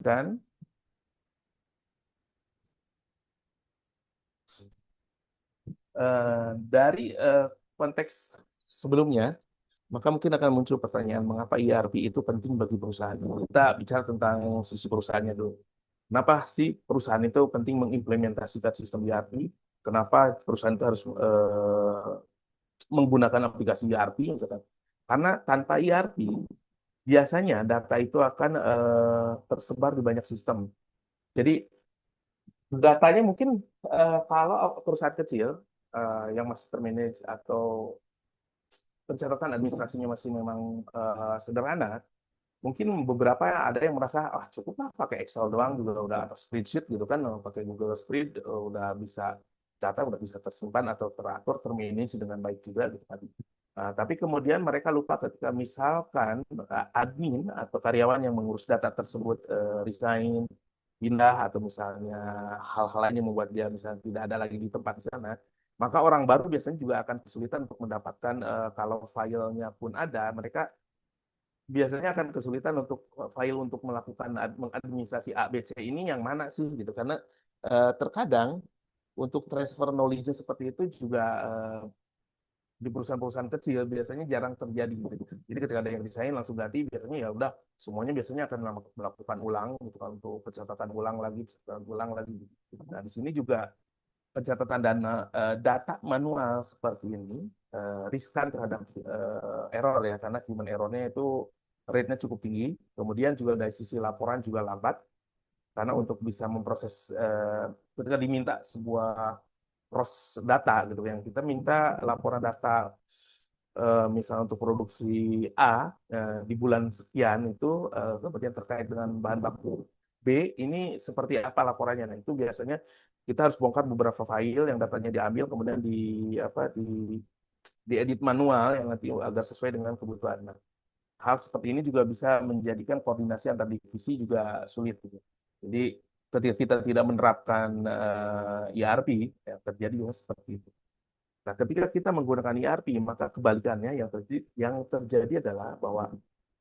lanjutkan. Dari konteks sebelumnya, maka mungkin akan muncul pertanyaan mengapa ERP itu penting bagi perusahaan. Kita bicara tentang sisi perusahaannya dulu. Kenapa sih perusahaan itu penting mengimplementasikan sistem ERP? Kenapa perusahaan itu harus menggunakan aplikasi ERP misalkan? Karena tanpa ERP, biasanya data itu akan tersebar di banyak sistem. Jadi datanya mungkin kalau perusahaan kecil yang masih termanage atau pencatatan administrasinya masih memang sederhana, mungkin beberapa ada yang merasa ah cukup lah pakai Excel doang juga udah atau spreadsheet gitu kan, pakai Google Spread udah bisa data udah bisa tersimpan atau teratur termanage dengan baik juga gitu kan. Tapi kemudian mereka lupa ketika misalkan admin atau karyawan yang mengurus data tersebut resign, pindah atau misalnya hal-hal lain yang membuat dia misalnya tidak ada lagi di tempat di sana, maka orang baru biasanya juga akan kesulitan untuk mendapatkan kalau filenya pun ada, mereka biasanya akan kesulitan untuk file untuk melakukan mengadministrasi A, B, C ini yang mana sih gitu karena terkadang untuk transfer knowledge seperti itu juga di perusahaan-perusahaan kecil biasanya jarang terjadi gitu. Jadi ketika ada yang desain langsung ganti biasanya ya udah semuanya biasanya akan melakukan ulang gitu kan untuk pencatatan ulang lagi, pencatatan ulang lagi. Nah, di sini juga pencatatan data manual seperti ini riskan terhadap error ya karena human errornya itu rate-nya cukup tinggi. Kemudian juga dari sisi laporan juga lambat karena untuk bisa memproses ketika diminta sebuah cross data gitu yang kita minta laporan data misalnya untuk produksi A di bulan sekian itu kemudian terkait dengan bahan baku B ini seperti apa laporannya. Nah, itu biasanya kita harus bongkar beberapa file yang datanya diambil kemudian diedit manual yang nanti agar sesuai dengan kebutuhan. Nah, hal seperti ini juga bisa menjadikan koordinasi antar divisi juga sulit gitu. Jadi ketika kita tidak menerapkan ERP ya, terjadi juga seperti itu. Nah, ketika kita menggunakan ERP, maka kebalikannya yang terjadi adalah bahwa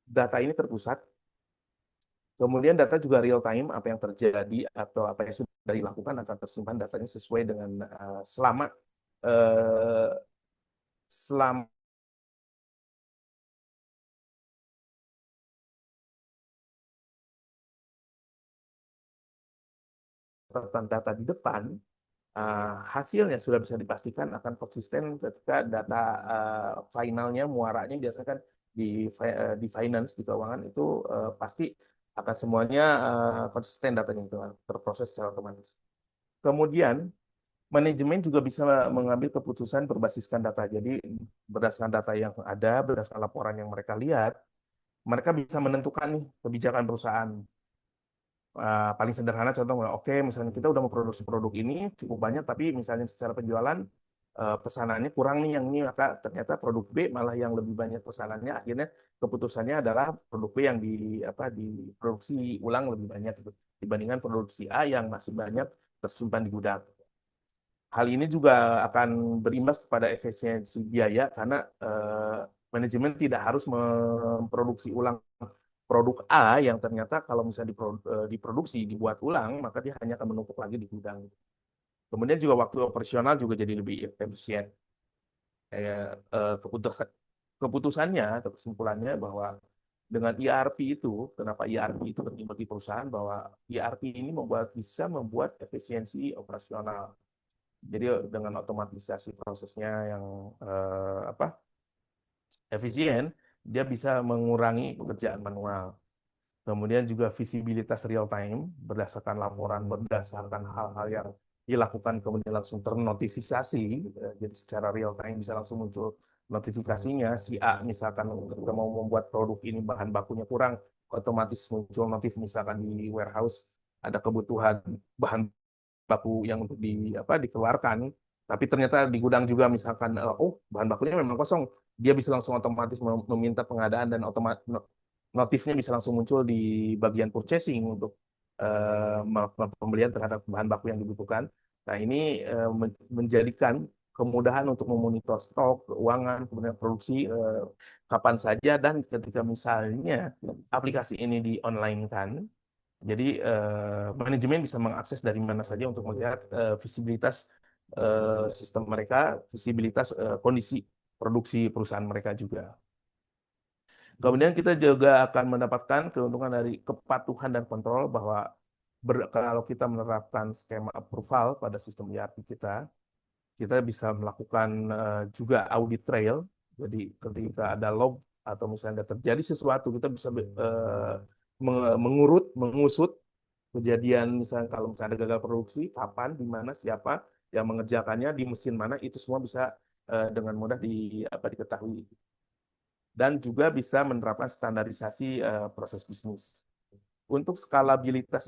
data ini terpusat, kemudian data juga real time, apa yang terjadi atau apa yang sudah dilakukan akan tersimpan datanya sesuai dengan uh, selama catatan data di depan, hasilnya sudah bisa dipastikan akan konsisten ketika data finalnya, muaranya biasanya kan di finance, di keuangan itu pasti akan semuanya konsisten datanya itu terproses secara otomatis. Kemudian manajemen juga bisa mengambil keputusan berbasiskan data. Jadi berdasarkan data yang ada, berdasarkan laporan yang mereka lihat, mereka bisa menentukan nih kebijakan perusahaan. Paling sederhana contoh, oke misalnya kita udah memproduksi produk ini cukup banyak, tapi misalnya secara penjualan pesanannya kurang nih yang ini, maka ternyata produk B malah yang lebih banyak pesanannya, akhirnya keputusannya adalah produk B yang diproduksi ulang lebih banyak gitu, dibandingkan produksi A yang masih banyak tersimpan di gudang. Hal ini juga akan berimbas kepada efisiensi biaya karena manajemen tidak harus memproduksi ulang produk A yang ternyata kalau misalnya diproduksi, dibuat ulang, maka dia hanya akan menumpuk lagi di gudang. Kemudian juga waktu operasional juga jadi lebih efisien. Kayak keputusannya atau kesimpulannya bahwa dengan ERP itu, kenapa ERP itu penting bagi perusahaan, bahwa ERP ini bisa membuat efisiensi operasional. Jadi dengan otomatisasi prosesnya yang efisien, dia bisa mengurangi pekerjaan manual. Kemudian juga visibilitas real time berdasarkan laporan, berdasarkan hal-hal yang dilakukan kemudian langsung ternotifikasi, jadi secara real time bisa langsung muncul notifikasinya. Si A misalkan ketika mau membuat produk ini bahan bakunya kurang, otomatis muncul notif misalkan di warehouse ada kebutuhan bahan baku yang untuk dikeluarkan, tapi ternyata di gudang juga misalkan oh bahan bakunya memang kosong, dia bisa langsung otomatis meminta pengadaan dan otomatis notifnya bisa langsung muncul di bagian purchasing untuk pembelian terhadap bahan baku yang dibutuhkan. Nah, ini menjadikan kemudahan untuk memonitor stok, keuangan, kemudian produksi kapan saja, dan ketika misalnya aplikasi ini di online kan, Jadi manajemen bisa mengakses dari mana saja untuk melihat visibilitas sistem mereka, visibilitas kondisi produksi perusahaan mereka juga. Kemudian kita juga akan mendapatkan keuntungan dari kepatuhan dan kontrol bahwa kalau kita menerapkan skema approval pada sistem ERP kita bisa melakukan juga audit trail. Jadi ketika ada log atau misalnya terjadi sesuatu, kita bisa mengusut kejadian, misalnya kalau misalnya ada gagal produksi, kapan, di mana, siapa yang mengerjakannya, di mesin mana, itu semua bisa dengan mudah diketahui. Dan juga bisa menerapkan standarisasi proses bisnis. Untuk skalabilitas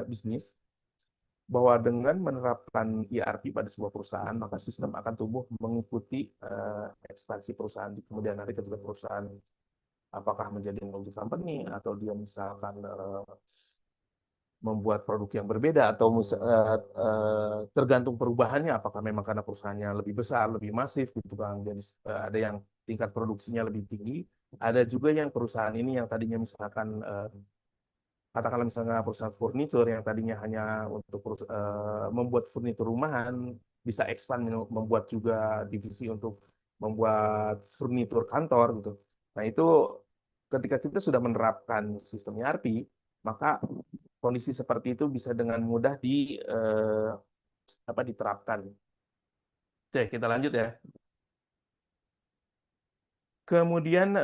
bisnis, bahwa dengan menerapkan ERP pada sebuah perusahaan, maka sistem akan tumbuh mengikuti ekspansi perusahaan di kemudian hari ketika perusahaan apakah menjadi multi company atau dia misalkan membuat produk yang berbeda atau tergantung perubahannya, apakah memang karena perusahaannya lebih besar, lebih masif gitu kan. Jadi ada yang tingkat produksinya lebih tinggi, ada juga yang perusahaan ini yang tadinya misalkan katakanlah misalnya perusahaan furniture yang tadinya hanya untuk membuat furnitur rumahan, bisa expand membuat juga divisi untuk membuat furnitur kantor gitu. Nah itu ketika kita sudah menerapkan sistem ERP, maka kondisi seperti itu bisa dengan mudah diterapkan. Oke, kita lanjut ya. Kemudian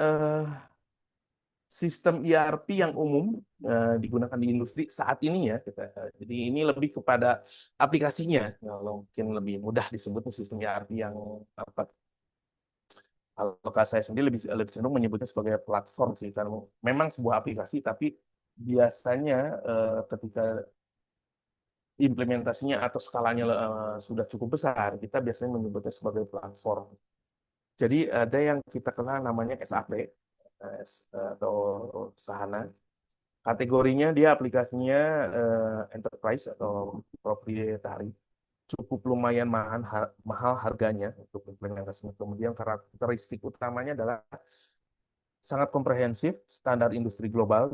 sistem ERP yang umum digunakan di industri saat ini ya jadi ini lebih kepada aplikasinya. Kalau mungkin lebih mudah disebut sistem ERP yang apa, kalau saya sendiri lebih cenderung menyebutnya sebagai platform sih, karena memang sebuah aplikasi tapi biasanya ketika implementasinya atau skalanya sudah cukup besar, kita biasanya menyebutnya sebagai platform. Jadi ada yang kita kenal namanya SAP atau Sahana. Kategorinya dia aplikasinya enterprise atau proprietary. Cukup lumayan mahal harganya untuk implementasinya. Kemudian karakteristik utamanya adalah sangat komprehensif, standar industri global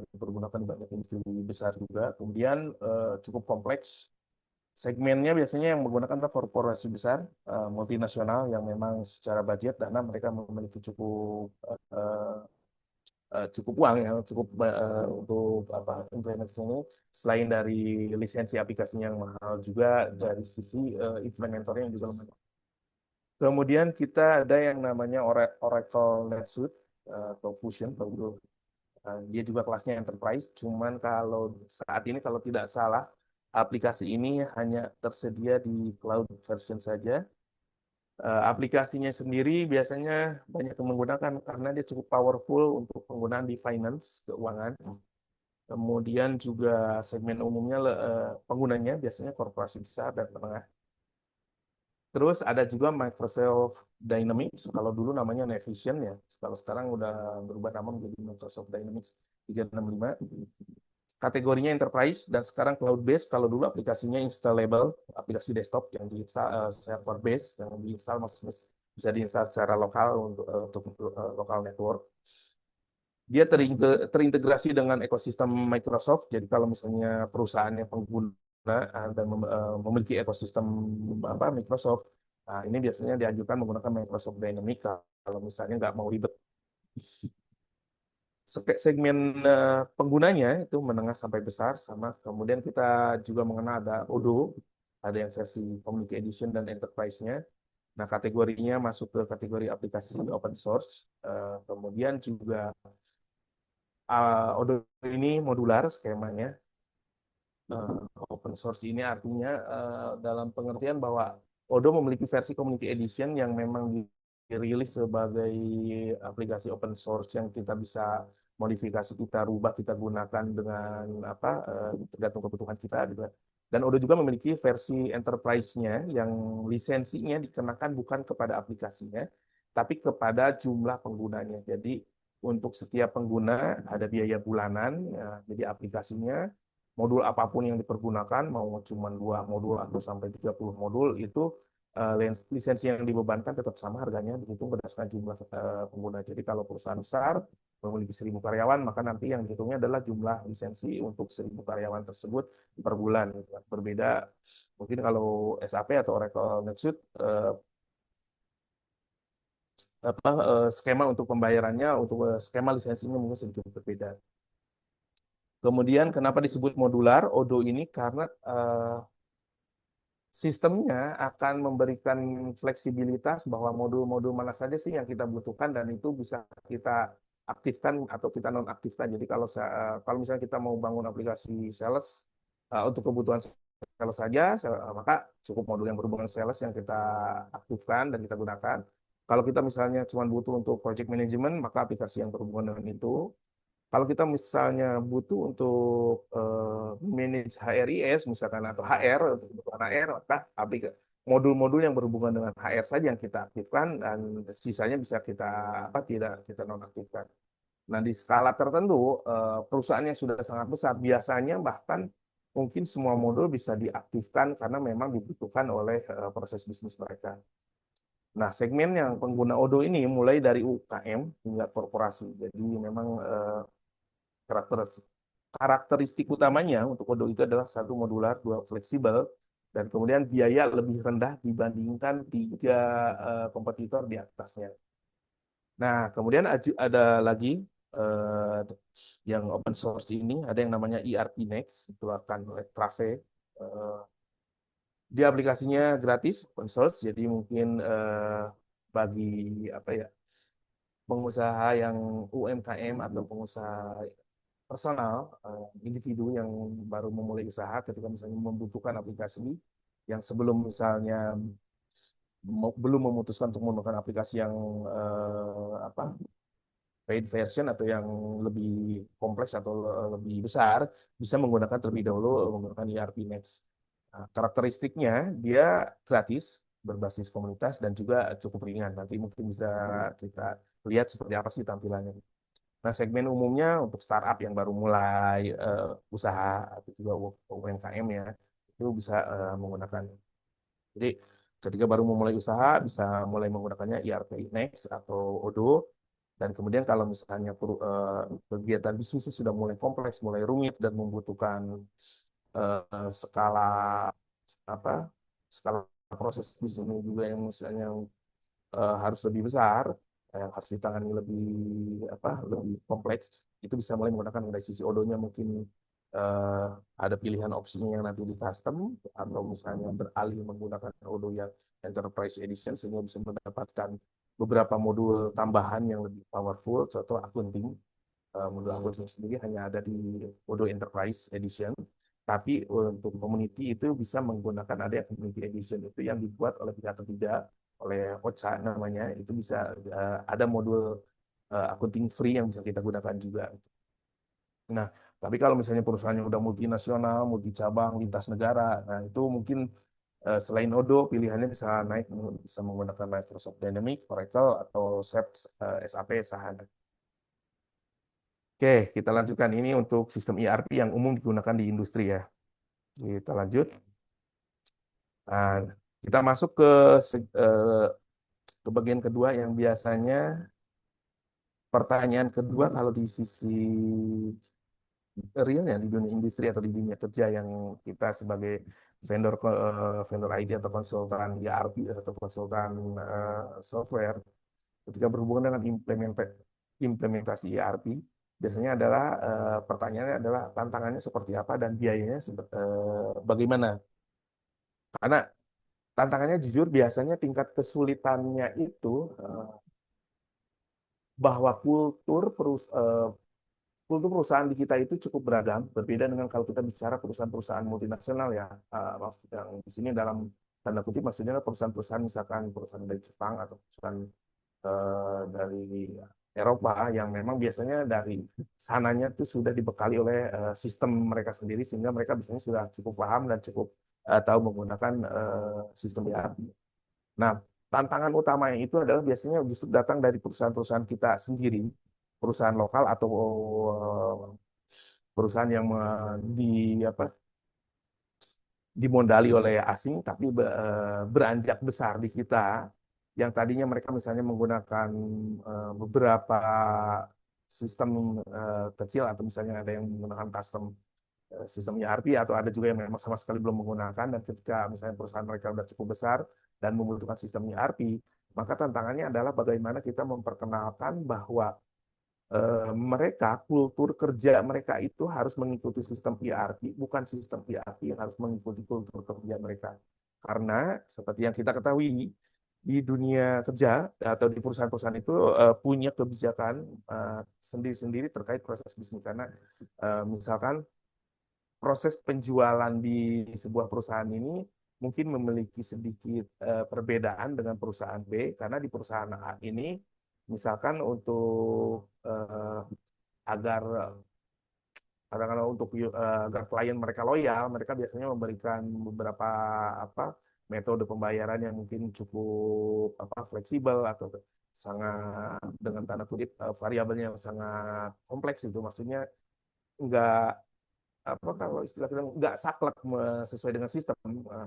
dipergunakan di banyak industri besar juga. Kemudian cukup kompleks. Segmennya biasanya yang menggunakan adalah korporasi besar, multinasional yang memang secara budget dana mereka memiliki cukup uang yang cukup untuk apa implementasi ini. Selain dari lisensi aplikasinya yang mahal, juga dari sisi implementornya yang juga lumayan. Kemudian kita ada yang namanya Oracle NetSuite atau Fusion, dia juga kelasnya enterprise. Cuman kalau saat ini kalau tidak salah aplikasi ini hanya tersedia di cloud version saja. Aplikasinya sendiri biasanya banyak yang menggunakan karena dia cukup powerful untuk penggunaan di finance, keuangan. Kemudian juga segmen umumnya penggunanya biasanya korporasi besar dan menengah. Terus ada juga Microsoft Dynamics, kalau dulu namanya Navision ya, kalau sekarang udah berubah nama menjadi Microsoft Dynamics 365. Kategorinya enterprise dan sekarang cloud based. Kalau dulu aplikasinya installable, aplikasi desktop yang diinstal server base yang diinstal maksudnya bisa diinstal secara lokal untuk lokal network. Dia terintegrasi dengan ekosistem Microsoft. Jadi kalau misalnya perusahaan yang pengguna dan memiliki ekosistem Microsoft, nah ini biasanya dianjurkan menggunakan Microsoft Dynamics kalau misalnya nggak mau ribet. Segmen penggunanya itu menengah sampai besar sama. Kemudian kita juga mengenal ada Odoo, ada yang versi Community Edition dan Enterprise-nya. Nah, kategorinya masuk ke kategori aplikasi open source. Kemudian juga Odoo ini modular skemanya. Open source ini artinya dalam pengertian bahwa Odoo memiliki versi Community Edition yang memang dirilis sebagai aplikasi open source yang kita bisa modifikasi, kita rubah, kita gunakan dengan tergantung kebutuhan kita gitu. Dan Odoo juga memiliki versi enterprise-nya yang lisensinya dikenakan bukan kepada aplikasinya, tapi kepada jumlah penggunanya. Jadi untuk setiap pengguna ada biaya bulanan, ya, jadi aplikasinya modul apapun yang dipergunakan, mau cuma 2 modul atau sampai 30 modul, itu lisensi yang dibebankan tetap sama harganya, dihitung berdasarkan jumlah pengguna. Jadi kalau perusahaan besar, memiliki 1.000 karyawan, maka nanti yang dihitungnya adalah jumlah lisensi untuk 1.000 karyawan tersebut per bulan, gitu kan. Berbeda mungkin kalau SAP atau Oracle NetSuite, skema untuk pembayarannya, untuk skema lisensinya mungkin sedikit berbeda. Kemudian kenapa disebut modular Odoo ini, karena sistemnya akan memberikan fleksibilitas bahwa modul-modul mana saja sih yang kita butuhkan dan itu bisa kita aktifkan atau kita nonaktifkan. Jadi kalau misalnya kita mau bangun aplikasi sales untuk kebutuhan sales saja, maka cukup modul yang berhubungan sales yang kita aktifkan dan kita gunakan. Kalau kita misalnya cuma butuh untuk project management, maka aplikasi yang berhubungan dengan itu. Kalau kita misalnya butuh untuk manage HRIS misalkan atau HR untuk kebutuhan HR, maka modul-modul yang berhubungan dengan HR saja yang kita aktifkan dan sisanya bisa kita tidak kita nonaktifkan. Nah, di skala tertentu perusahaan yang sudah sangat besar biasanya bahkan mungkin semua modul bisa diaktifkan karena memang dibutuhkan oleh proses bisnis mereka. Nah, segmen yang pengguna Odoo ini mulai dari UKM hingga korporasi. Jadi memang karakteristik utamanya untuk Odoo itu adalah satu modular, dua fleksibel, dan kemudian biaya lebih rendah dibandingkan tiga kompetitor di atasnya. Nah, kemudian ada lagi eh, yang open source ini, ada yang namanya ERP Next, itu akan oleh Trave. Eh, Dia aplikasinya gratis, open source, jadi mungkin bagi apa ya pengusaha yang UMKM atau pengusaha personal, individu yang baru memulai usaha ketika misalnya membutuhkan aplikasi yang sebelum misalnya belum memutuskan untuk menggunakan aplikasi yang paid version atau yang lebih kompleks atau lebih besar, bisa menggunakan terlebih dahulu menggunakan ERP Next. Nah, karakteristiknya dia gratis, berbasis komunitas dan juga cukup ringan. Nanti mungkin bisa kita lihat seperti apa sih tampilannya. Nah, segmen umumnya untuk startup yang baru mulai usaha atau juga UMKM ya, itu bisa menggunakan. Jadi, ketika baru memulai usaha, bisa mulai menggunakannya ERP Next atau Odoo. Dan kemudian kalau misalnya kegiatan bisnisnya sudah mulai kompleks, mulai rumit dan membutuhkan skala apa skala proses bisnisnya juga yang misalnya harus lebih besar, yang harus ditangani lebih kompleks, itu bisa mulai menggunakan dari sisi odonya mungkin eh, ada pilihan opsinya yang nanti di custom atau misalnya beralih menggunakan odo yang enterprise edition sehingga bisa mendapatkan beberapa modul tambahan yang lebih powerful. Contoh accounting, modul accounting sendiri hanya ada di Odoo Enterprise Edition. Tapi untuk community itu bisa menggunakan ada yang community edition itu yang dibuat oleh pihak ketiga, oleh OCA namanya, itu bisa ada modul accounting free yang bisa kita gunakan juga. Nah, tapi kalau misalnya perusahaannya udah multinasional, multi cabang, lintas negara, nah itu mungkin selain Odoo pilihannya bisa bisa menggunakan Microsoft Dynamics, Oracle atau SAP, SAP, SAHANA. Oke, kita lanjutkan ini untuk sistem ERP yang umum digunakan di industri ya. Kita lanjut. Nah, kita masuk ke bagian kedua yang biasanya pertanyaan kedua kalau di sisi realnya di dunia industri atau di dunia kerja yang kita sebagai vendor IT atau konsultan ERP atau konsultan software ketika berhubungan dengan implementasi ERP biasanya adalah pertanyaannya adalah tantangannya seperti apa dan biayanya bagaimana. Karena tantangannya jujur biasanya tingkat kesulitannya itu bahwa kultur perusahaan di kita itu cukup beragam, berbeda dengan kalau kita bicara perusahaan-perusahaan multinasional ya. Maksud yang di sini dalam tanda kutip maksudnya perusahaan-perusahaan misalkan perusahaan dari Jepang atau perusahaan dari Eropa yang memang biasanya dari sananya itu sudah dibekali oleh sistem mereka sendiri sehingga mereka biasanya sudah cukup paham dan cukup tahu menggunakan sistem ERP. Nah, tantangan utamanya itu adalah biasanya justru datang dari perusahaan-perusahaan kita sendiri, perusahaan lokal atau perusahaan yang dimodali oleh asing tapi beranjak besar di kita yang tadinya mereka misalnya menggunakan beberapa sistem kecil atau misalnya ada yang menggunakan custom sistem ERP atau ada juga yang memang sama sekali belum menggunakan dan ketika misalnya perusahaan mereka sudah cukup besar dan membutuhkan sistem ERP, maka tantangannya adalah bagaimana kita memperkenalkan bahwa mereka kultur kerja mereka itu harus mengikuti sistem ERP, bukan sistem ERP yang harus mengikuti kultur kerja mereka. Karena seperti yang kita ketahui di dunia kerja atau di perusahaan-perusahaan itu punya kebijakan sendiri-sendiri terkait proses bisnis karena misalkan proses penjualan di sebuah perusahaan ini mungkin memiliki sedikit perbedaan dengan perusahaan B karena di perusahaan A ini misalkan untuk agar kadang-kadang untuk agar klien mereka loyal, mereka biasanya memberikan beberapa apa metode pembayaran yang mungkin cukup fleksibel atau sangat dengan tanda kutip variabelnya yang sangat kompleks itu maksudnya nggak kalau istilah kita nggak saklek sesuai dengan sistem.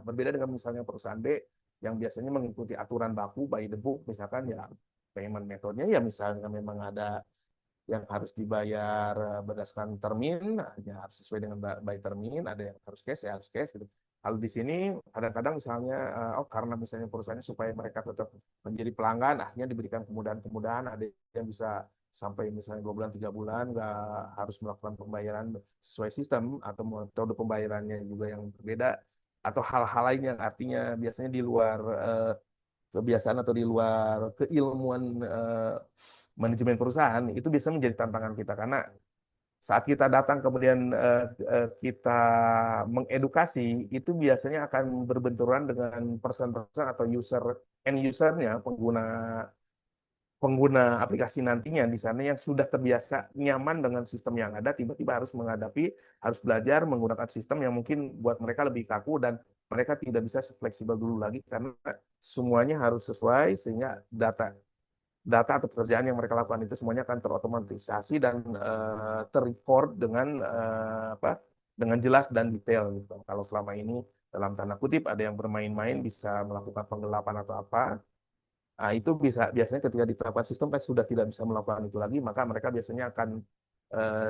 Berbeda dengan misalnya perusahaan B yang biasanya mengikuti aturan baku by the book misalkan ya payment metodenya ya misalnya memang ada yang harus dibayar berdasarkan termin, ya harus sesuai dengan by termin, ada yang harus cash, ya harus cash gitu. Kalau di sini kadang-kadang misalnya, oh karena misalnya perusahaannya supaya mereka tetap menjadi pelanggan, akhirnya diberikan kemudahan-kemudahan, ada yang bisa sampai misalnya 2 bulan, 3 bulan, nggak harus melakukan pembayaran sesuai sistem, atau metode pembayarannya juga yang berbeda, atau hal-hal lain yang artinya biasanya di luar kebiasaan atau di luar keilmuan manajemen perusahaan itu bisa menjadi tantangan kita karena saat kita datang kemudian kita mengedukasi itu biasanya akan berbenturan dengan person-person atau end usernya pengguna pengguna aplikasi nantinya di sana yang sudah terbiasa nyaman dengan sistem yang ada tiba-tiba harus menghadapi harus belajar menggunakan sistem yang mungkin buat mereka lebih kaku dan mereka tidak bisa fleksibel dulu lagi karena semuanya harus sesuai sehingga data atau pekerjaan yang mereka lakukan itu semuanya akan terotomatisasi dan terrecord dengan dengan jelas dan detail gitu. Kalau selama ini dalam tanda kutip ada yang bermain-main bisa melakukan penggelapan atau apa, nah, itu biasanya ketika diterapkan sistem kan sudah tidak bisa melakukan itu lagi, maka mereka biasanya akan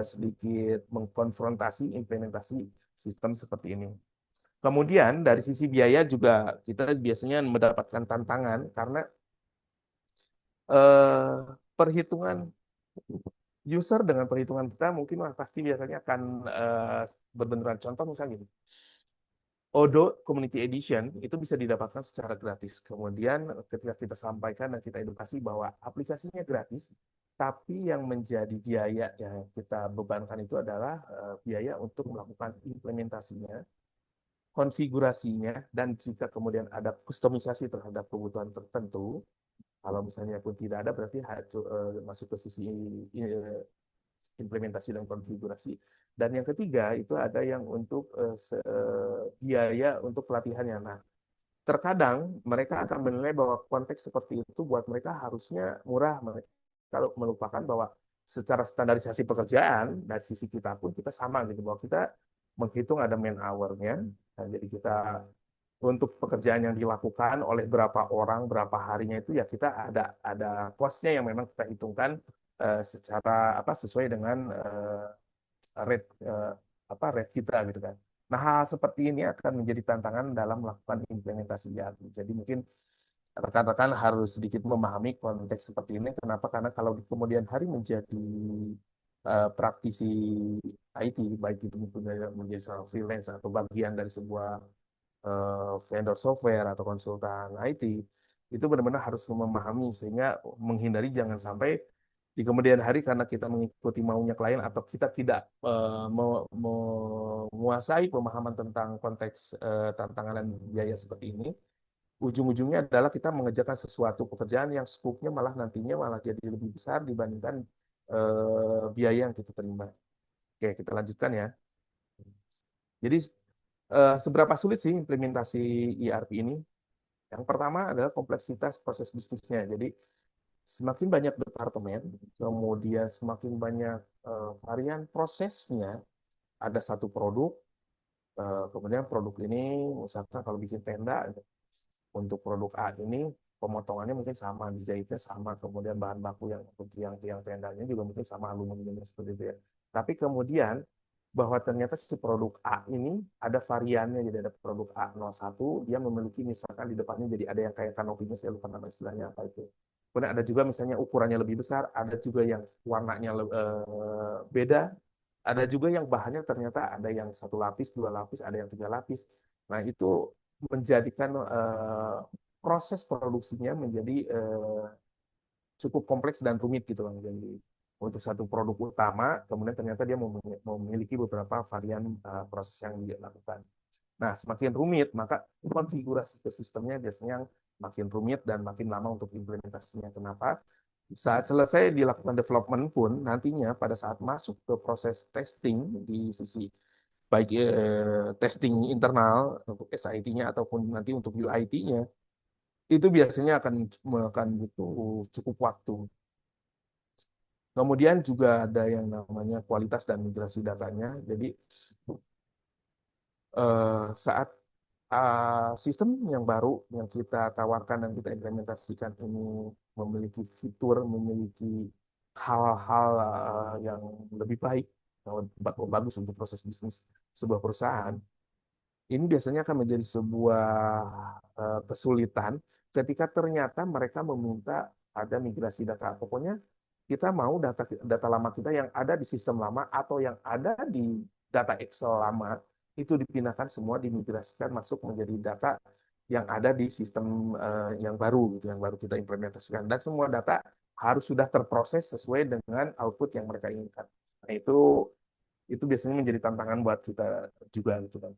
sedikit mengkonfrontasi implementasi sistem seperti ini. Kemudian dari sisi biaya juga kita biasanya mendapatkan tantangan karena perhitungan user dengan perhitungan kita mungkin pasti biasanya akan berbenturan. Contoh misalnya gini, Odo Community Edition itu bisa didapatkan secara gratis. Kemudian ketika kita sampaikan dan kita edukasi bahwa aplikasinya gratis, tapi yang menjadi biaya yang kita bebankan itu adalah biaya untuk melakukan implementasinya, konfigurasinya, dan jika kemudian ada kustomisasi terhadap kebutuhan tertentu, kalau misalnya pun tidak ada, berarti masuk ke sisi implementasi dan konfigurasi. Dan yang ketiga itu ada yang untuk biaya untuk pelatihannya. Nah, terkadang mereka akan menilai bahwa konteks seperti itu buat mereka harusnya murah. Kalau melupakan bahwa secara standarisasi pekerjaan dari sisi kita pun kita sama gitu bahwa kita menghitung ada man hour-nya. Nah, jadi kita untuk pekerjaan yang dilakukan oleh berapa orang, berapa harinya itu ya kita ada cost-nya yang memang kita hitungkan secara sesuai dengan rate rate kita gitu kan. Nah, hal seperti ini akan menjadi tantangan dalam melakukan implementasi ERP. Jadi mungkin rekan-rekan harus sedikit memahami konteks seperti ini. Kenapa? Karena kalau di kemudian hari menjadi praktisi IT, baik itu menjadi seorang freelance atau bagian dari sebuah vendor software atau konsultan IT, itu benar-benar harus memahami sehingga menghindari jangan sampai di kemudian hari karena kita mengikuti maunya klien atau kita tidak menguasai pemahaman tentang konteks tantangan dan biaya seperti ini, ujung-ujungnya adalah kita mengerjakan sesuatu pekerjaan yang skopnya malah nantinya malah jadi lebih besar dibandingkan biaya yang kita terima. Oke, kita lanjutkan ya. Jadi seberapa sulit sih implementasi ERP ini? Yang pertama adalah kompleksitas proses bisnisnya. Jadi semakin banyak departemen, kemudian semakin banyak varian prosesnya. Ada satu produk, kemudian produk ini misalkan kalau bikin tenda untuk produk A ini pemotongannya mungkin sama, dijahitnya sama, kemudian bahan baku yang untuk tiang-tiang tendanya juga mungkin sama aluminiumnya seperti itu ya. Tapi kemudian bahwa ternyata si produk A ini ada variannya, jadi ada produk A01, dia memiliki misalkan di depannya jadi ada yang kayak kanopinya, saya lupa nama istilahnya apa itu. Kemudian ada juga misalnya ukurannya lebih besar, ada juga yang warnanya beda, ada juga yang bahannya ternyata ada yang satu lapis, dua lapis, ada yang tiga lapis. Nah itu menjadikan proses produksinya menjadi cukup kompleks dan rumit gitu kan. Jadi untuk satu produk utama, kemudian ternyata dia memiliki beberapa varian proses yang dilakukan. Nah, semakin rumit, maka konfigurasi ke sistemnya biasanya makin rumit dan makin lama untuk implementasinya. Kenapa? Saat selesai dilakukan development pun, nantinya pada saat masuk ke proses testing di sisi baik testing internal untuk SIT-nya ataupun nanti untuk UIT-nya, itu biasanya akan butuh cukup waktu. Kemudian juga ada yang namanya kualitas dan migrasi datanya. Jadi saat sistem yang baru yang kita tawarkan dan kita implementasikan ini memiliki fitur, memiliki hal-hal yang lebih baik, bagus untuk proses bisnis sebuah perusahaan, ini biasanya akan menjadi sebuah kesulitan ketika ternyata mereka meminta ada migrasi data. Pokoknya kita mau data data lama kita yang ada di sistem lama atau yang ada di data Excel lama itu dipindahkan semua, dimigrasikan masuk menjadi data yang ada di sistem yang baru gitu, yang baru kita implementasikan, dan semua data harus sudah terproses sesuai dengan output yang mereka inginkan. Nah, itu biasanya menjadi tantangan buat kita juga gitu kan.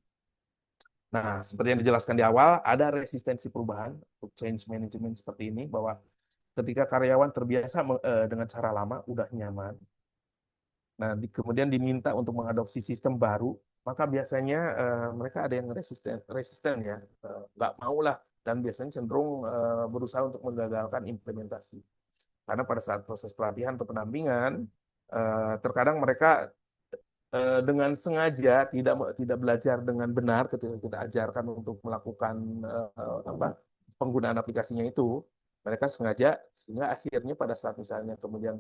Nah, seperti yang dijelaskan di awal, ada resistensi perubahan untuk change management seperti ini, bahwa ketika karyawan terbiasa dengan cara lama, udah nyaman, nah kemudian diminta untuk mengadopsi sistem baru, maka biasanya mereka ada yang resisten ya, nggak mau lah, dan biasanya cenderung berusaha untuk menggagalkan implementasi. Karena pada saat proses pelatihan atau pendampingan, terkadang mereka dengan sengaja tidak belajar dengan benar ketika kita ajarkan untuk melakukan apa penggunaan aplikasinya itu, mereka sengaja, sehingga akhirnya pada saat misalnya kemudian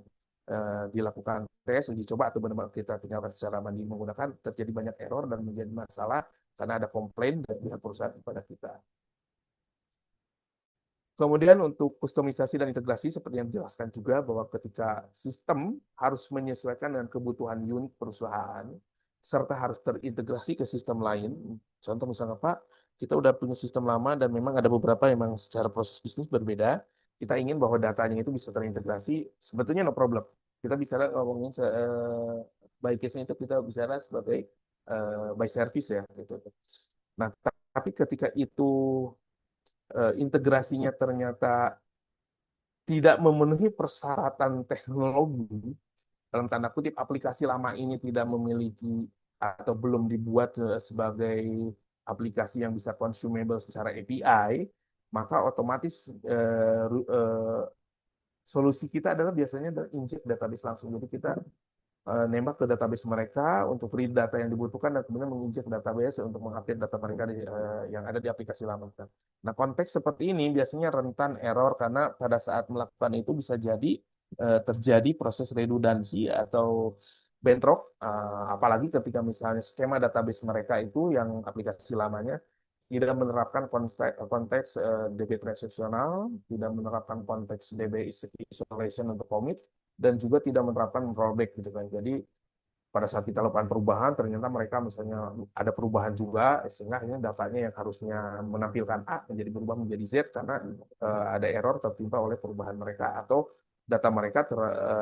dilakukan tes uji coba atau benar-benar kita tinggalkan secara mandiri menggunakan, terjadi banyak error dan menjadi masalah karena ada komplain dari pihak perusahaan kepada kita. Kemudian untuk kustomisasi dan integrasi seperti yang dijelaskan juga, bahwa ketika sistem harus menyesuaikan dengan kebutuhan unit perusahaan serta harus terintegrasi ke sistem lain. Contoh misalnya Pak, kita udah punya sistem lama dan memang ada beberapa memang secara proses bisnis berbeda. Kita ingin bahwa datanya itu bisa terintegrasi, sebetulnya no problem. Kita bicara ngomongin by case-nya itu kita bicara sebagai by service ya gitu. Nah, tapi ketika itu integrasinya ternyata tidak memenuhi persyaratan teknologi, dalam tanda kutip aplikasi lama ini tidak memiliki atau belum dibuat sebagai aplikasi yang bisa consumable secara API, maka otomatis solusi kita adalah biasanya inject database langsung. Jadi kita nembak ke database mereka untuk read data yang dibutuhkan dan kemudian menginjek database untuk mengupdate data mereka yang ada di aplikasi lama. Nah, konteks seperti ini biasanya rentan error karena pada saat melakukan itu bisa jadi terjadi proses redundansi atau bentrok, apalagi ketika misalnya skema database mereka itu yang aplikasi lamanya tidak menerapkan konteks DB transaksional, tidak menerapkan konteks DB isolation untuk commit, dan juga tidak menerapkan rollback gitu kan. Jadi pada saat kita lakukan perubahan, ternyata mereka misalnya ada perubahan juga, sehingga akhirnya datanya yang harusnya menampilkan A menjadi berubah menjadi Z karena ada error tertimpa oleh perubahan mereka, atau data mereka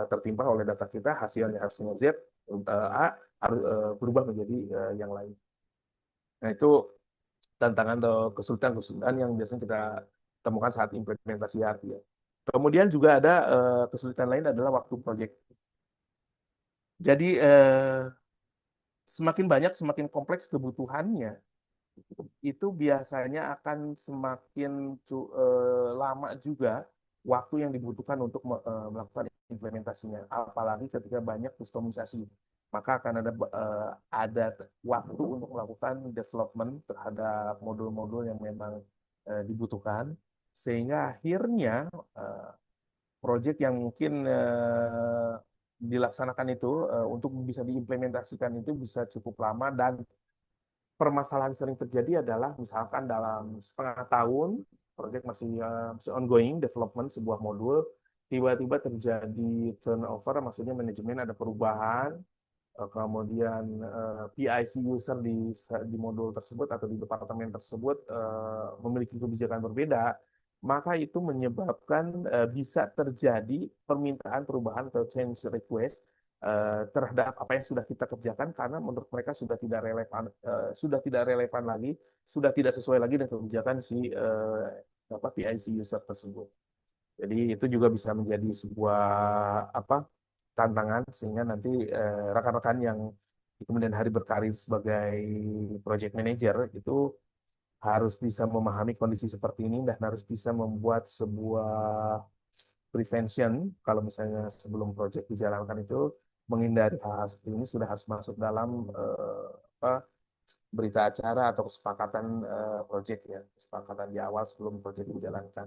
tertimpa oleh data kita, hasilnya harusnya Z, A harus berubah menjadi yang lain. Nah, itu tantangan atau kesulitan-kesulitan yang biasanya kita temukan saat implementasi API ya. Kemudian juga ada kesulitan lain adalah waktu proyek. Jadi semakin banyak, semakin kompleks kebutuhannya, itu biasanya akan semakin lama juga waktu yang dibutuhkan untuk melakukan implementasinya. Apalagi ketika banyak kustomisasi, maka akan ada waktu untuk melakukan development terhadap modul-modul yang memang dibutuhkan. Sehingga akhirnya eh, proyek yang mungkin dilaksanakan itu untuk bisa diimplementasikan itu bisa cukup lama dan permasalahan sering terjadi adalah misalkan dalam setengah tahun proyek masih ongoing development sebuah modul tiba-tiba terjadi turnover maksudnya manajemen ada perubahan kemudian PIC user di modul tersebut atau di departemen tersebut memiliki kebijakan berbeda, maka itu menyebabkan bisa terjadi permintaan perubahan atau change request terhadap apa yang sudah kita kerjakan karena menurut mereka sudah tidak relevan lagi, sudah tidak sesuai lagi dengan kebijakan si PIC user tersebut. Jadi itu juga bisa menjadi sebuah apa tantangan sehingga nanti rekan-rekan yang di kemudian hari berkarir sebagai project manager itu harus bisa memahami kondisi seperti ini dan harus bisa membuat sebuah prevention kalau misalnya sebelum project dijalankan itu menghindari hal-hal seperti ini sudah harus masuk dalam apa, berita acara atau kesepakatan project ya kesepakatan di awal sebelum project dijalankan.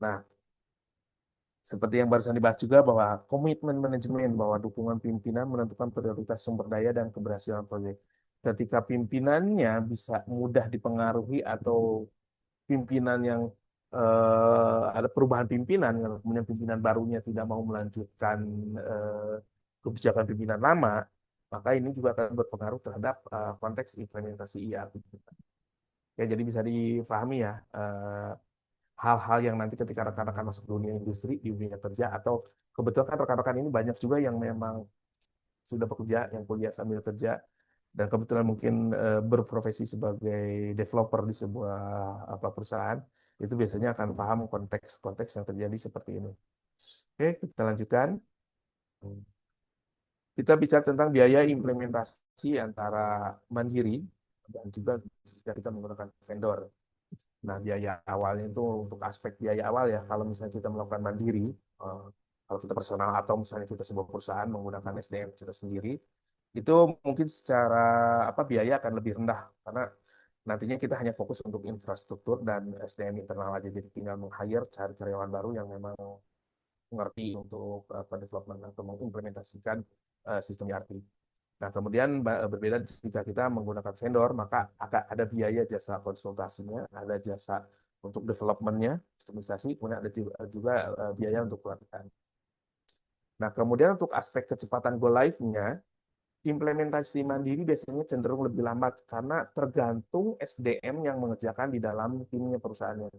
Nah, seperti yang barusan dibahas juga bahwa komitmen manajemen bahwa dukungan pimpinan menentukan prioritas sumber daya dan keberhasilan proyek. Ketika pimpinannya bisa mudah dipengaruhi atau pimpinan yang ada perubahan pimpinan, kemudian pimpinan barunya tidak mau melanjutkan kebijakan pimpinan lama, maka ini juga akan berpengaruh terhadap konteks implementasi ERP. Ya, jadi bisa difahami ya hal-hal yang nanti ketika rekan-rekan masuk dunia industri, di dunia kerja, atau kebetulan kan rekan-rekan ini banyak juga yang memang sudah bekerja, yang kuliah sambil kerja, dan kebetulan mungkin berprofesi sebagai developer di sebuah apa perusahaan, itu biasanya akan paham konteks-konteks yang terjadi seperti ini. Oke, kita lanjutkan. Kita bicara tentang biaya implementasi antara mandiri dan juga jika kita menggunakan vendor. Nah, biaya awalnya itu untuk aspek biaya awal ya, kalau misalnya kita melakukan mandiri, eh, kalau kita personal atau misalnya kita sebuah perusahaan menggunakan SDM kita sendiri, itu mungkin secara apa biaya akan lebih rendah karena nantinya kita hanya fokus untuk infrastruktur dan SDM internal aja, jadi tinggal meng-hire cari karyawan baru yang memang mengerti untuk development atau mengimplementasikan sistem ERP. Nah, kemudian berbeda jika kita menggunakan vendor, maka akan ada biaya jasa konsultasinya, ada jasa untuk developmentnya, kustomisasi, kemudian ada juga biaya untuk pelatihan. Nah, kemudian untuk aspek kecepatan go live-nya, implementasi mandiri biasanya cenderung lebih lambat karena tergantung SDM yang mengerjakan di dalam timnya perusahaannya.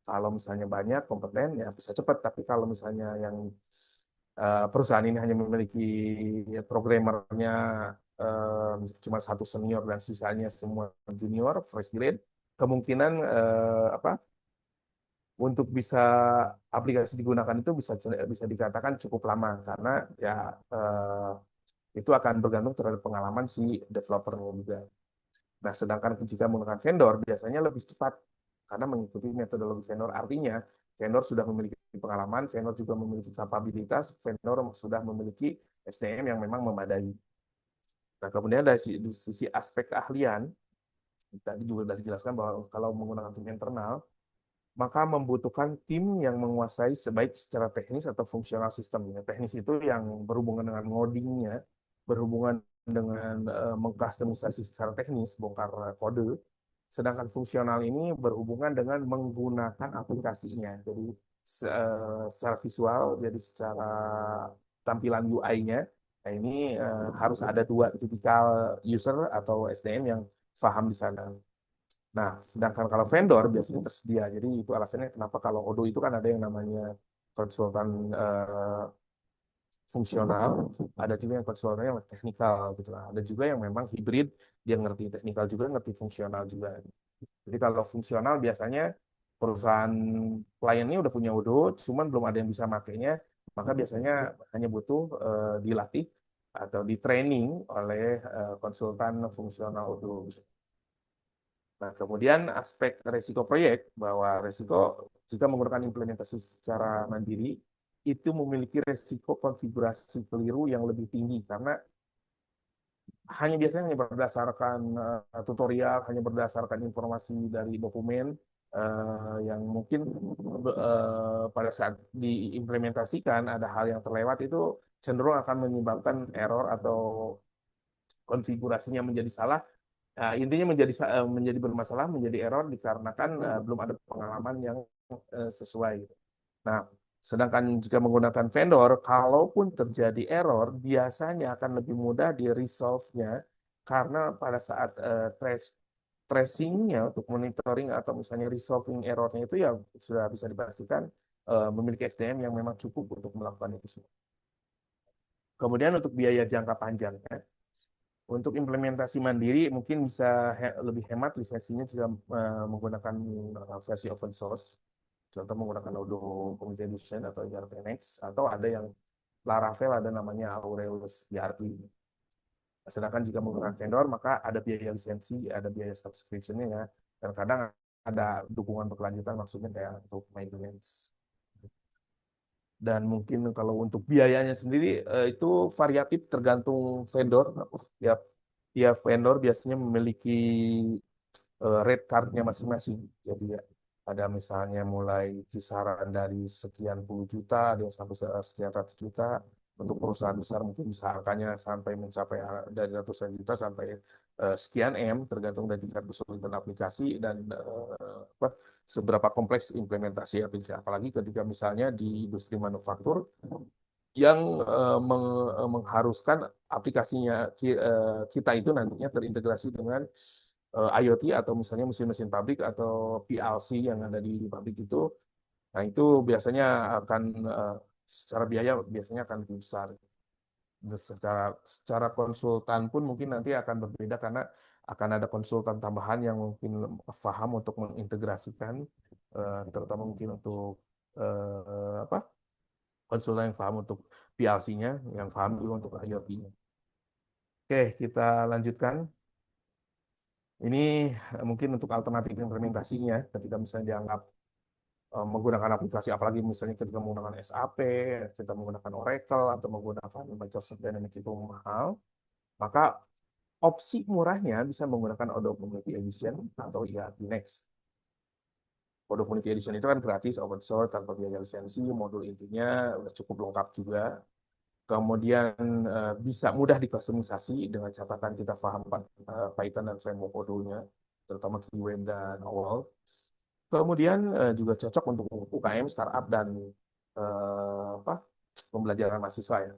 Kalau misalnya banyak kompeten ya bisa cepat, tapi kalau misalnya yang perusahaan ini hanya memiliki programmernya cuma satu senior dan sisanya semua junior, fresh grade, kemungkinan apa untuk bisa aplikasi digunakan itu bisa bisa dikatakan cukup lama karena ya itu akan bergantung terhadap pengalaman si developernya juga. Nah, sedangkan jika menggunakan vendor biasanya lebih cepat karena mengikuti metodologi vendor. Artinya, vendor sudah memiliki pengalaman, vendor juga memiliki kapabilitas, vendor sudah memiliki SDM yang memang memadai. Nah, kemudian dari sisi aspek keahlian, tadi juga sudah dijelaskan bahwa kalau menggunakan tim internal, maka membutuhkan tim yang menguasai sebaik secara teknis atau fungsional sistemnya. Teknis itu yang berhubungan dengan ngodingnya, berhubungan dengan mengkustomisasi secara teknis, bongkar kode. Sedangkan fungsional ini berhubungan dengan menggunakan aplikasinya. Jadi secara visual, jadi secara tampilan UI-nya, nah ini harus ada dua tipikal user atau SDM yang paham di sana. Nah, sedangkan kalau vendor biasanya tersedia. Jadi itu alasannya kenapa kalau Odoo itu kan ada yang namanya konsultan fungsional, ada juga yang konsultan yang teknikal gitu lah. Ada juga yang memang hibrid, dia ngerti teknikal juga, ngerti fungsional juga. Jadi kalau fungsional biasanya perusahaan kliennya udah punya Odoo, cuman belum ada yang bisa makainya, maka biasanya hanya butuh dilatih atau di training oleh konsultan fungsional Odoo. Nah, kemudian aspek resiko proyek, bahwa resiko jika menggunakan implementasi secara mandiri, itu memiliki resiko konfigurasi keliru yang lebih tinggi, karena biasanya hanya berdasarkan tutorial, hanya berdasarkan informasi dari dokumen, yang mungkin pada saat diimplementasikan ada hal yang terlewat itu cenderung akan menyebabkan error atau konfigurasinya menjadi salah. Nah, intinya menjadi bermasalah, menjadi error dikarenakan belum ada pengalaman yang sesuai. Nah, sedangkan jika menggunakan vendor, kalaupun terjadi error, biasanya akan lebih mudah di resolve-nya karena pada saat tracing-nya untuk monitoring atau misalnya resolving error-nya itu ya sudah bisa dipastikan memiliki SDM yang memang cukup untuk melakukan itu semua. Kemudian untuk biaya jangka panjangnya, untuk implementasi mandiri mungkin bisa lebih hemat lisensinya jika menggunakan versi open source. Contoh menggunakan Odoo Community Edition atau ERP Next, atau ada yang Laravel ada namanya Aurelius ERP. Sedangkan jika menggunakan vendor, maka ada biaya lisensi, ada biaya subscription-nya ya, dan kadang ada dukungan berkelanjutan, maksudnya kayak untuk maintenance. Dan mungkin kalau untuk biayanya sendiri itu variatif tergantung vendor. Tiap tiap vendor biasanya memiliki rate card-nya masing-masing. Jadi ya, ada misalnya mulai kisaran dari sekian puluh juta, ada yang sampai sekian ratus juta. Untuk perusahaan besar mungkin bisa angkanya sampai mencapai dari ratusan juta sampai sekian M, tergantung dari tingkat kesulitan aplikasi dan seberapa kompleks implementasi aplikasi. Apalagi ketika misalnya di industri manufaktur yang mengharuskan aplikasinya kita itu nantinya terintegrasi dengan IoT atau misalnya mesin-mesin pabrik atau PLC yang ada di pabrik itu. Nah, itu biasanya akan secara biaya biasanya akan lebih besar. Secara konsultan pun mungkin nanti akan berbeda karena akan ada konsultan tambahan yang mungkin paham untuk mengintegrasikan, terutama mungkin untuk apa konsultan yang paham untuk PLC-nya, yang paham juga untuk IoT-nya. Oke, kita lanjutkan. Ini mungkin untuk alternatif implementasinya ketika misalnya dianggap menggunakan aplikasi, apalagi misalnya ketika menggunakan SAP, kita menggunakan Oracle, atau menggunakan Microsoft Dynamics itu mahal, maka opsi murahnya bisa menggunakan Odoo Community Edition atau ERP Next. Odoo Community Edition itu kan gratis, open source, tanpa biaya lisensi, modul intinya udah cukup lengkap juga. Kemudian bisa mudah dikustomisasi dengan catatan kita paham Python dan framework Odoo-nya, terutama keyword dan OWL. Kemudian juga cocok untuk UKM, startup, dan apa, pembelajaran mahasiswa ya.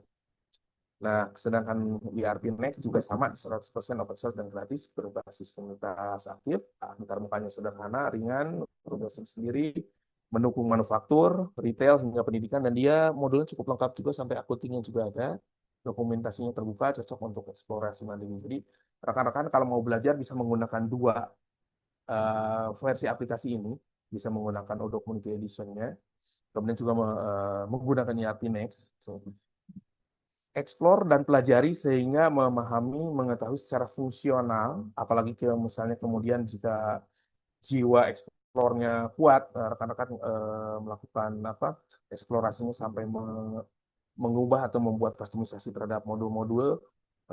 Nah, sedangkan ERP Next juga sama 100% open source dan gratis, berbasis komunitas aktif, antar mukanya sederhana, ringan, produksi sendiri, mendukung manufaktur, retail hingga pendidikan, dan dia modulnya cukup lengkap juga sampai accounting-nya juga ada, dokumentasinya terbuka, cocok untuk eksplorasi mandiri. Jadi rekan-rekan kalau mau belajar bisa menggunakan dua versi aplikasi ini, bisa menggunakan Odoo Community Edition-nya, kemudian juga menggunakan ERP Next. So, explore dan pelajari sehingga memahami, mengetahui secara fungsional, apalagi misalnya kemudian jika jiwa eksplornya kuat, rekan-rekan melakukan apa eksplorasinya sampai mengubah atau membuat kustomisasi terhadap modul-modul,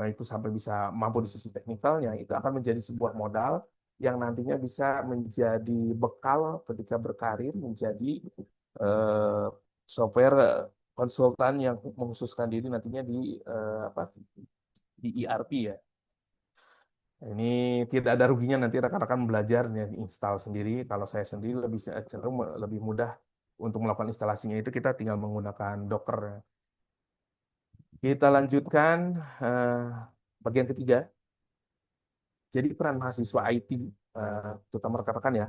itu sampai bisa mampu di sisi teknikalnya, itu akan menjadi sebuah modal yang nantinya bisa menjadi bekal ketika berkarir menjadi eh, software konsultan yang mengkhususkan diri nantinya di apa di ERP ya. Ini tidak ada ruginya nanti rekan-rekan belajar install sendiri. Kalau saya sendiri lebih cenderung lebih mudah untuk melakukan instalasinya itu kita tinggal menggunakan Docker. Kita lanjutkan bagian ketiga. Jadi peran mahasiswa IT, terutama rekan-rekan ya,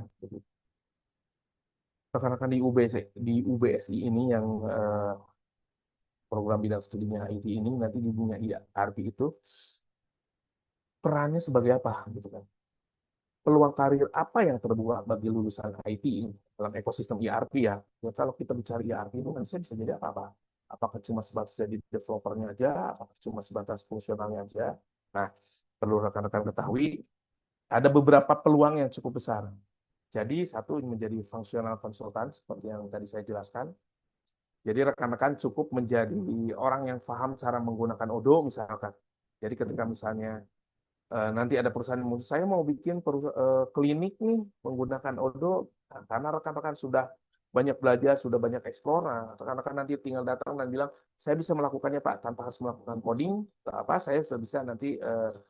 rekan-rekan di UBSI ini yang program bidang studinya IT ini nanti di dunia ERP itu perannya sebagai apa gitu kan? Peluang karir apa yang terbuka bagi lulusan IT dalam ekosistem ERP ya? Ya kalau kita bicara ERP itu kan bisa jadi apa-apa. Apakah cuma sebatas jadi developernya aja, apakah cuma sebatas fungsionalnya aja? Nah, perlu rekan-rekan ketahui ada beberapa peluang yang cukup besar. Jadi satu menjadi fungsional konsultan seperti yang tadi saya jelaskan. Jadi rekan-rekan cukup menjadi orang yang paham cara menggunakan Odoo misalkan. Jadi ketika misalnya nanti ada perusahaan yang saya mau bikin klinik nih menggunakan Odoo, Nah, karena rekan-rekan sudah banyak belajar, sudah banyak eksplor, nah, rekan-rekan nanti tinggal datang dan bilang, saya bisa melakukannya Pak, tanpa harus melakukan coding, apa saya sudah bisa nanti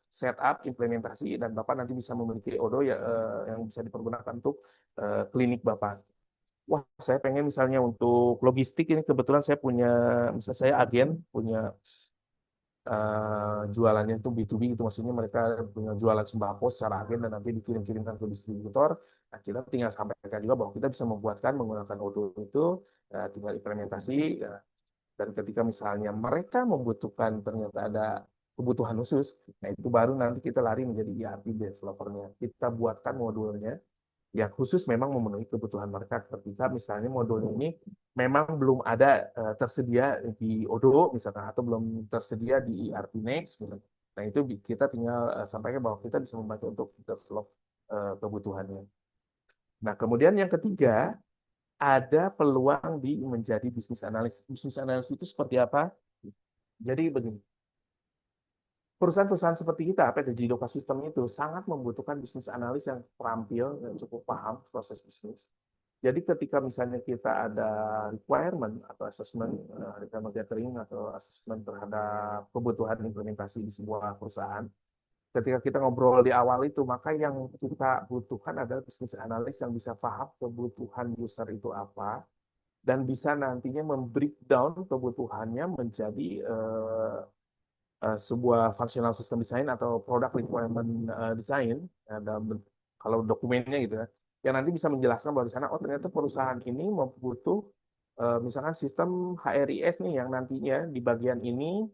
setup, implementasi, dan Bapak nanti bisa memiliki Odoo ya, yang bisa dipergunakan untuk klinik Bapak. Wah, saya pengen misalnya untuk logistik ini kebetulan saya punya, misalnya saya agen, punya jualannya itu B2B itu maksudnya mereka punya jualan sembako secara agen dan nanti dikirim-kirimkan ke distributor. Nah, kita tinggal sampaikan juga bahwa kita bisa membuatkan menggunakan Odoo itu, tinggal implementasi. Dan ketika misalnya mereka membutuhkan ternyata ada kebutuhan khusus, nah itu baru nanti kita lari menjadi ERP developernya. Kita buatkan modulnya yang khusus memang memenuhi kebutuhan mereka. Ketika misalnya modulnya ini memang belum ada tersedia di Odoo misalkan atau belum tersedia di ERP Next misalkan. Nah itu kita tinggal sampaikan bahwa kita bisa membantu untuk develop kebutuhannya. Nah kemudian yang ketiga ada peluang di menjadi bisnis analis. Bisnis analis itu seperti apa? Jadi begini, perusahaan-perusahaan seperti kita, PT Jidoka System itu sangat membutuhkan bisnis analis yang terampil dan cukup paham proses bisnis. Jadi ketika misalnya kita ada requirement atau assessment, requirement gathering atau assessment terhadap kebutuhan implementasi di sebuah perusahaan, ketika kita ngobrol di awal itu, maka yang kita butuhkan adalah bisnis analis yang bisa paham kebutuhan user itu apa, dan bisa nantinya membreakdown kebutuhannya menjadi sebuah functional system design atau product requirement design, kalau dokumennya gitu ya, yang nanti bisa menjelaskan bahwa di sana, oh ternyata perusahaan ini membutuh misalkan sistem HRIS nih yang nantinya di bagian ini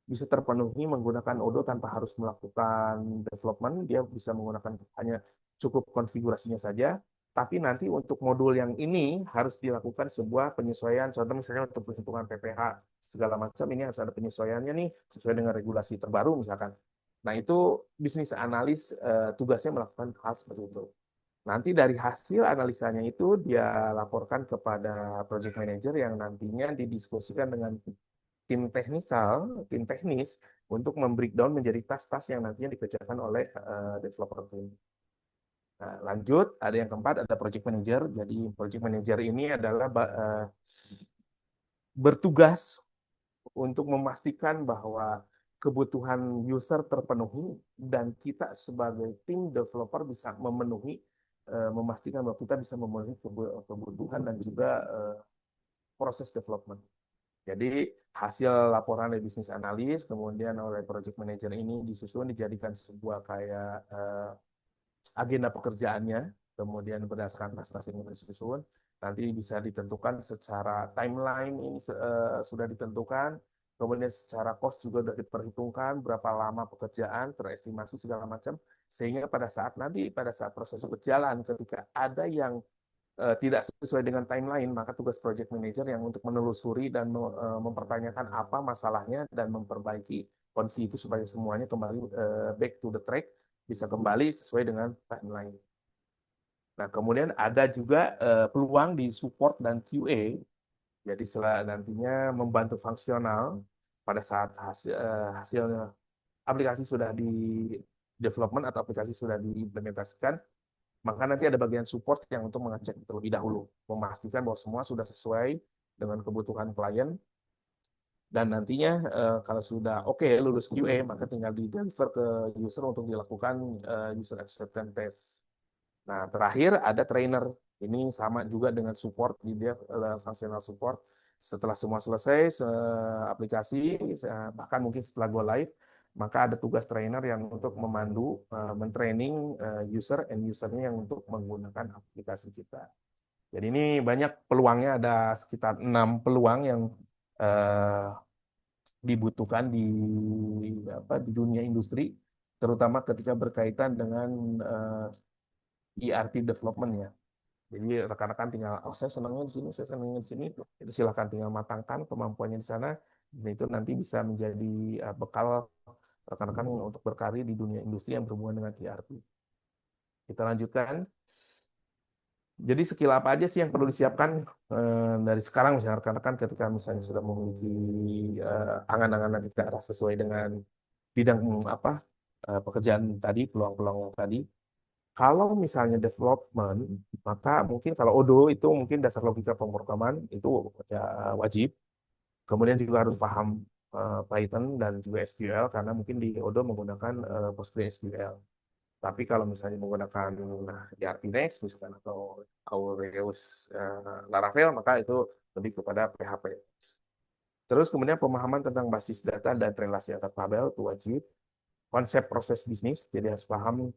bisa terpenuhi menggunakan Odoo tanpa harus melakukan development, dia bisa menggunakan hanya cukup konfigurasinya saja, tapi nanti untuk modul yang ini harus dilakukan sebuah penyesuaian, contoh misalnya untuk perhitungan PPh segala macam ini harus ada penyesuaiannya nih sesuai dengan regulasi terbaru misalkan. Nah itu bisnis analis tugasnya melakukan hal seperti itu. Nanti dari hasil analisanya itu dia laporkan kepada project manager yang nantinya didiskusikan dengan tim teknikal, tim teknis untuk membreakdown menjadi tas-tas yang nantinya dikerjakan oleh developer tim. Nah, lanjut, ada yang keempat, ada project manager. Jadi project manager ini adalah bertugas untuk memastikan bahwa kebutuhan user terpenuhi dan kita sebagai tim developer bisa memenuhi, memastikan bahwa kita bisa memenuhi kebutuhan dan juga proses development. Jadi hasil laporan dari bisnis analis kemudian oleh project manager ini disusun dijadikan sebuah kayak agenda pekerjaannya, kemudian berdasarkan prestasi yang disusun, nanti bisa ditentukan secara timeline ini sudah ditentukan, kemudian secara cost juga sudah diperhitungkan berapa lama pekerjaan, terestimasi segala macam, sehingga pada saat nanti pada saat proses berjalan ketika ada yang tidak sesuai dengan timeline, maka tugas project manager yang untuk menelusuri dan mempertanyakan apa masalahnya dan memperbaiki kondisi itu supaya semuanya kembali back to the track, bisa kembali sesuai dengan timeline. Nah, kemudian ada juga peluang di support dan QA. Jadi setelah nantinya membantu fungsional pada saat hasil aplikasi sudah di development atau aplikasi sudah diimplementasikan, maka nanti ada bagian support yang untuk mengecek terlebih dahulu, memastikan bahwa semua sudah sesuai dengan kebutuhan klien, dan nantinya kalau sudah oke lulus QA, maka tinggal di deliver ke user untuk dilakukan user acceptance test. Nah, terakhir ada trainer. Ini sama juga dengan support, di dia functional support. Setelah semua selesai, aplikasi, bahkan mungkin setelah go live, maka ada tugas trainer yang untuk memandu, mentraining user and usernya yang untuk menggunakan aplikasi kita. Jadi ini banyak peluangnya, ada sekitar 6 peluang yang eh, dibutuhkan di dunia industri, terutama ketika berkaitan dengan ERP development ya. Jadi rekan-rekan tinggal, oh saya senangnya di sini, saya senangnya di sini, itu silakan tinggal matangkan kemampuannya di sana, dan itu nanti bisa menjadi bekal rekan-rekan untuk berkarir di dunia industri yang berhubungan dengan ERP. Kita lanjutkan. Jadi skill apa aja sih yang perlu disiapkan dari sekarang misalnya rekan-rekan ketika misalnya sudah memiliki angan-angan ke arah sesuai dengan bidang apa pekerjaan tadi, peluang-peluang yang tadi. Kalau misalnya development, maka mungkin kalau Odo itu mungkin dasar logika pemrograman itu ya wajib. Kemudian juga harus paham Python dan juga SQL karena mungkin di Odo menggunakan PostgreSQL. Tapi kalau misalnya menggunakan ERP Next misalkan atau Aureus Laravel maka itu lebih kepada PHP. Terus kemudian pemahaman tentang basis data dan relasi antar tabel itu wajib. Konsep proses bisnis, jadi harus paham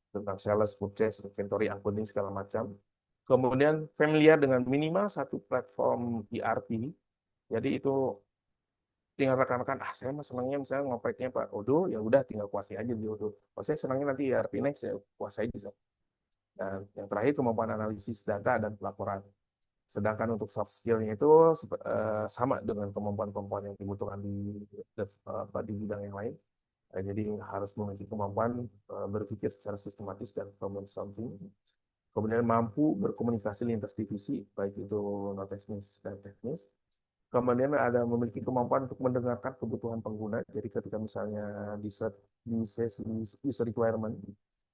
tentang sales, purchase, inventory, accounting segala macam. Kemudian familiar dengan minimal satu platform ERP. Jadi itu tinggal rekan-rekan, saya mah senangnya misalnya ngopreknya Pak Odo, ya udah tinggal kuasai aja di Odo. Kalau saya senangnya nanti ERP Next, ya kuasai bisa. Dan yang terakhir kemampuan analisis data dan pelaporan. Sedangkan untuk soft skill-nya itu sama dengan kemampuan-kemampuan yang dibutuhkan di bidang yang lain. Jadi harus memiliki kemampuan berpikir secara sistematis dan problem solving. Kemudian mampu berkomunikasi lintas divisi, baik itu non teknis dan teknis. Kemudian ada memiliki kemampuan untuk mendengarkan kebutuhan pengguna. Jadi ketika misalnya di sesi user requirement,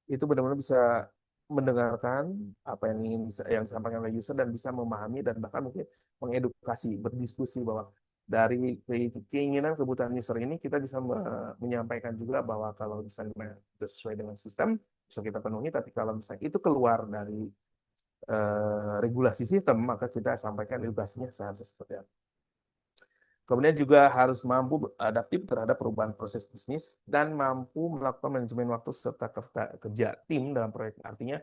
itu benar-benar bisa mendengarkan apa yang ingin yang disampaikan oleh user dan bisa memahami dan bahkan mungkin mengedukasi, berdiskusi bahwa dari keinginan kebutuhan user ini kita bisa menyampaikan juga bahwa kalau misalnya sesuai dengan sistem bisa kita penuhi, tapi kalau misalnya itu keluar dari regulasi sistem maka kita sampaikan edukasinya seharusnya seperti apa. Kemudian juga harus mampu adaptif terhadap perubahan proses bisnis dan mampu melakukan manajemen waktu serta kerja tim dalam proyek. Artinya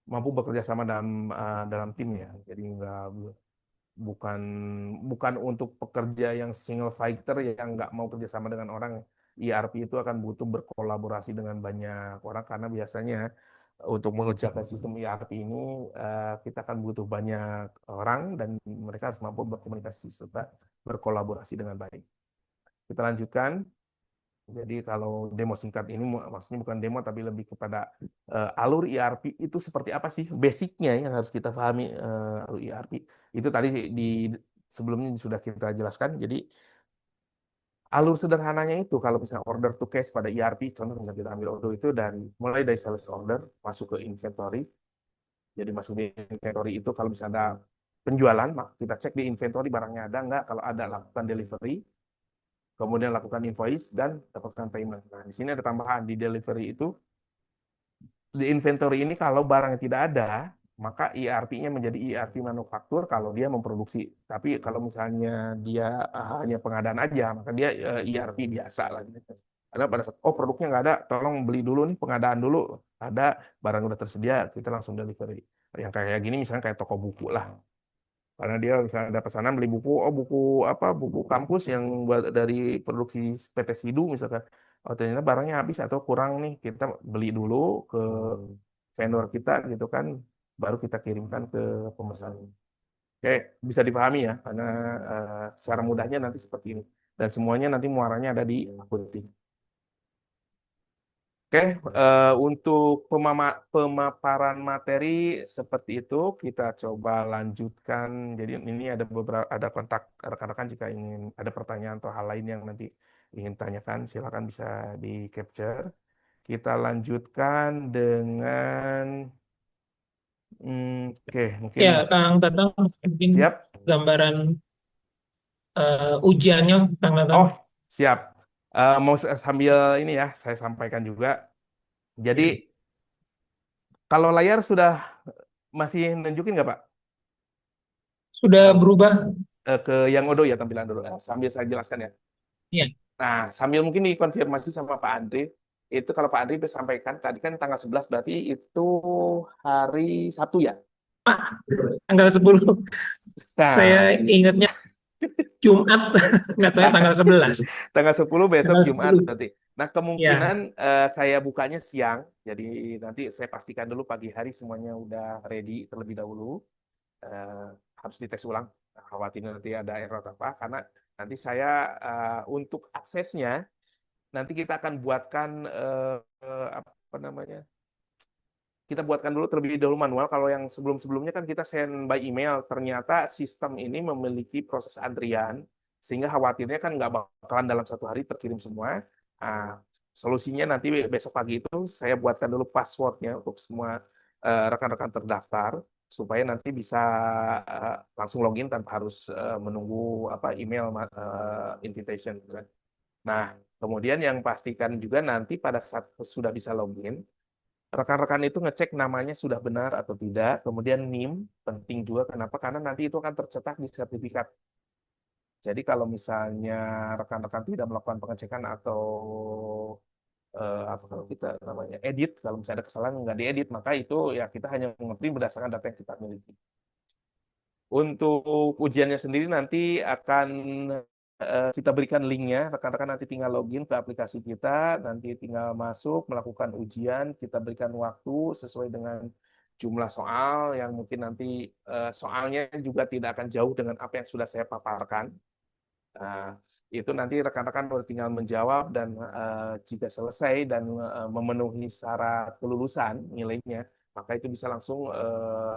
mampu bekerja sama dalam tim ya. Jadi bukan bukan untuk pekerja yang single fighter yang nggak mau kerja sama dengan orang. ERP itu akan butuh berkolaborasi dengan banyak orang karena biasanya untuk mengerjakan sistem ERP ini kita akan butuh banyak orang dan mereka harus mampu berkomunikasi serta berkolaborasi dengan baik. Kita lanjutkan. Jadi kalau demo singkat ini maksudnya bukan demo tapi lebih kepada alur ERP itu seperti apa sih basicnya yang harus kita pahami alur ERP. Itu tadi sebelumnya sudah kita jelaskan. Jadi alur sederhananya itu kalau misalnya order to cash pada ERP, contoh misalnya kita ambil Odoo itu mulai dari sales order masuk ke inventory. Jadi masuk di inventory itu kalau misalnya ada penjualan, maka kita cek di inventory barangnya ada nggak. Kalau ada lakukan delivery, kemudian lakukan invoice dan dapatkan payment. Nah, di sini ada tambahan di delivery itu di inventory ini kalau barangnya tidak ada, maka ERP-nya menjadi ERP manufaktur kalau dia memproduksi. Tapi kalau misalnya dia hanya pengadaan aja, maka dia ERP biasa lah. Gitu. Ada pada saat, oh produknya nggak ada, tolong beli dulu nih pengadaan dulu. Ada barang udah tersedia, kita langsung delivery. Yang kayak gini misalnya kayak toko buku lah. Karena dia misalnya ada pesanan beli buku, oh buku apa, buku kampus yang dari produksi PT Sidu misalkan. Oh ternyata barangnya habis atau kurang nih, kita beli dulu ke vendor kita gitu kan, baru kita kirimkan ke pemesan. Oke, bisa dipahami ya, karena secara mudahnya nanti seperti ini. Dan semuanya nanti muaranya ada di akunting. Oke, untuk pemaparan materi seperti itu kita coba lanjutkan. Jadi ini ada beberapa kontak rekan-rekan jika ingin ada pertanyaan atau hal lain yang nanti ingin tanyakan, silakan bisa di capture. Kita lanjutkan dengan oke, mungkin Ya, Kang Tatang mungkin siap. gambaran ujiannya, Kang Tatang. Oh, siap. Mau sambil ini ya, saya sampaikan juga. Jadi kalau layar sudah masih nunjukin nggak Pak? Sudah Kalau berubah? ke yang Odo ya tampilan dulu. Sambil saya jelaskan ya. Ya, Nah, sambil mungkin dikonfirmasi sama Pak Andri, itu kalau Pak Andri sudah sampaikan, tadi kan tanggal 11 berarti itu hari Sabtu ya? tanggal 10. Nah, Saya ingatnya Jumat, nggak tahu ya tanggal 11. tanggal 10 besok Tanggal Jumat 10. berarti. Nah, kemungkinan Ya, saya bukanya siang, jadi nanti saya pastikan dulu pagi hari semuanya udah ready terlebih dahulu. Eh, Harus dites ulang, khawatir nanti ada error apa, karena nanti saya untuk aksesnya, nanti kita akan buatkan apa namanya? Kita buatkan dulu terlebih dahulu manual. Kalau yang sebelum-sebelumnya kan kita send by email. Ternyata sistem ini memiliki proses antrian, sehingga khawatirnya kan nggak bakalan dalam satu hari terkirim semua. Nah, solusinya nanti besok pagi itu saya buatkan dulu passwordnya untuk semua rekan-rekan terdaftar supaya nanti bisa langsung login tanpa harus menunggu apa email invitation gitu kan. Nah, kemudian yang pastikan juga nanti pada saat sudah bisa login, rekan-rekan itu ngecek namanya sudah benar atau tidak, kemudian NIM penting juga kenapa? Karena nanti itu akan tercetak di sertifikat. Jadi kalau misalnya rekan-rekan tidak melakukan pengecekan atau apa kalau kita namanya edit, kalau misalnya ada kesalahan nggak diedit, maka itu ya kita hanya mengeprint berdasarkan data yang kita miliki. Untuk ujiannya sendiri nanti akan kita berikan linknya, rekan-rekan nanti tinggal login ke aplikasi kita, nanti tinggal masuk, melakukan ujian, kita berikan waktu sesuai dengan jumlah soal yang mungkin nanti soalnya juga tidak akan jauh dengan apa yang sudah saya paparkan. Nah, itu nanti rekan-rekan baru tinggal menjawab dan jika selesai dan memenuhi syarat kelulusan nilainya, maka itu bisa langsung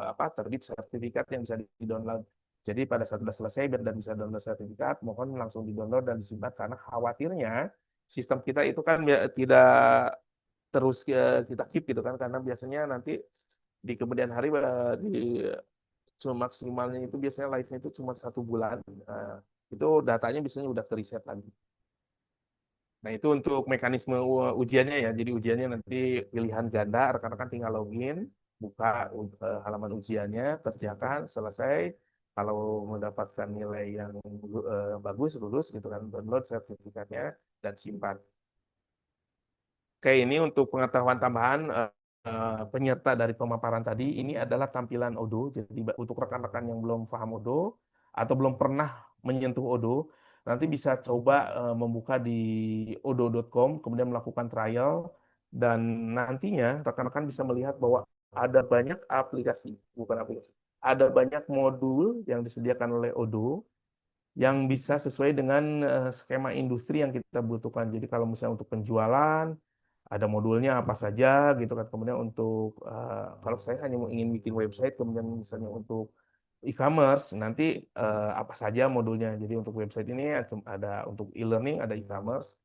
apa terbit sertifikat yang bisa di-download. Jadi pada saat sudah selesai dan bisa download sertifikat, mohon langsung di-download dan disimpan karena khawatirnya sistem kita itu kan tidak terus kita keep gitu kan karena biasanya nanti di kemudian hari di cuma maksimalnya itu biasanya live-nya itu cuma 1 bulan. Itu datanya biasanya udah ke-reset lagi. Nah, itu untuk mekanisme ujiannya ya. Jadi ujiannya nanti pilihan ganda, rekan-rekan tinggal login, buka halaman ujiannya, kerjakan, selesai. Kalau mendapatkan nilai yang bagus, lulus gitu kan, download sertifikatnya dan simpan. Oke, ini untuk pengetahuan tambahan penyerta dari pemaparan tadi, ini adalah tampilan Odoo. Jadi untuk rekan-rekan yang belum paham Odoo atau belum pernah menyentuh Odoo, nanti bisa coba membuka di odoo.com, kemudian melakukan trial, dan nantinya rekan-rekan bisa melihat bahwa ada banyak aplikasi, bukan aplikasi, ada banyak modul yang disediakan oleh Odoo yang bisa sesuai dengan skema industri yang kita butuhkan. Jadi kalau misalnya untuk penjualan, ada modulnya apa saja gitu kan. Kemudian untuk kalau saya hanya ingin bikin website, kemudian misalnya untuk e-commerce, nanti apa saja modulnya. Jadi untuk website ini ada untuk e-learning, ada e-commerce.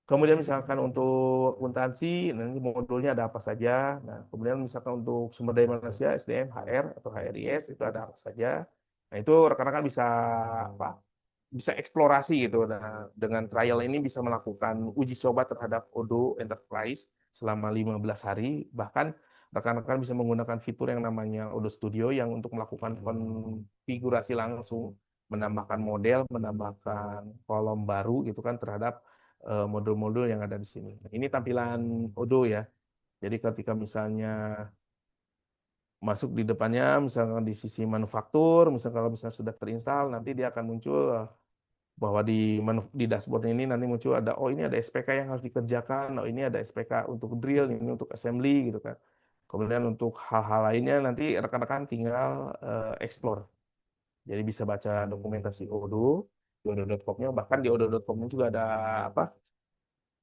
Kemudian misalkan untuk akuntansi, nanti modulnya ada apa saja. Nah, kemudian misalkan untuk sumber daya manusia, SDM, HR atau HRIS itu ada apa saja. Nah, itu rekan-rekan bisa apa? Bisa eksplorasi gitu. Nah, dengan trial ini bisa melakukan uji coba terhadap Odoo Enterprise selama 15 hari. Bahkan rekan-rekan bisa menggunakan fitur yang namanya Odoo Studio yang untuk melakukan konfigurasi langsung, menambahkan model, menambahkan kolom baru gitu kan terhadap modul-modul yang ada di sini. Ini tampilan Odoo ya. Jadi ketika misalnya masuk di depannya, misalkan di sisi manufaktur, misalkan kalau misalnya sudah terinstal, nanti dia akan muncul bahwa di dashboard ini nanti muncul ada oh ini ada SPK yang harus dikerjakan, oh ini ada SPK untuk drill, ini untuk assembly gitu kan. Kemudian untuk hal-hal lainnya nanti rekan-rekan tinggal explore. Jadi bisa baca dokumentasi Odoo di odoo.com-nya, bahkan di odoo.com-nya juga ada apa?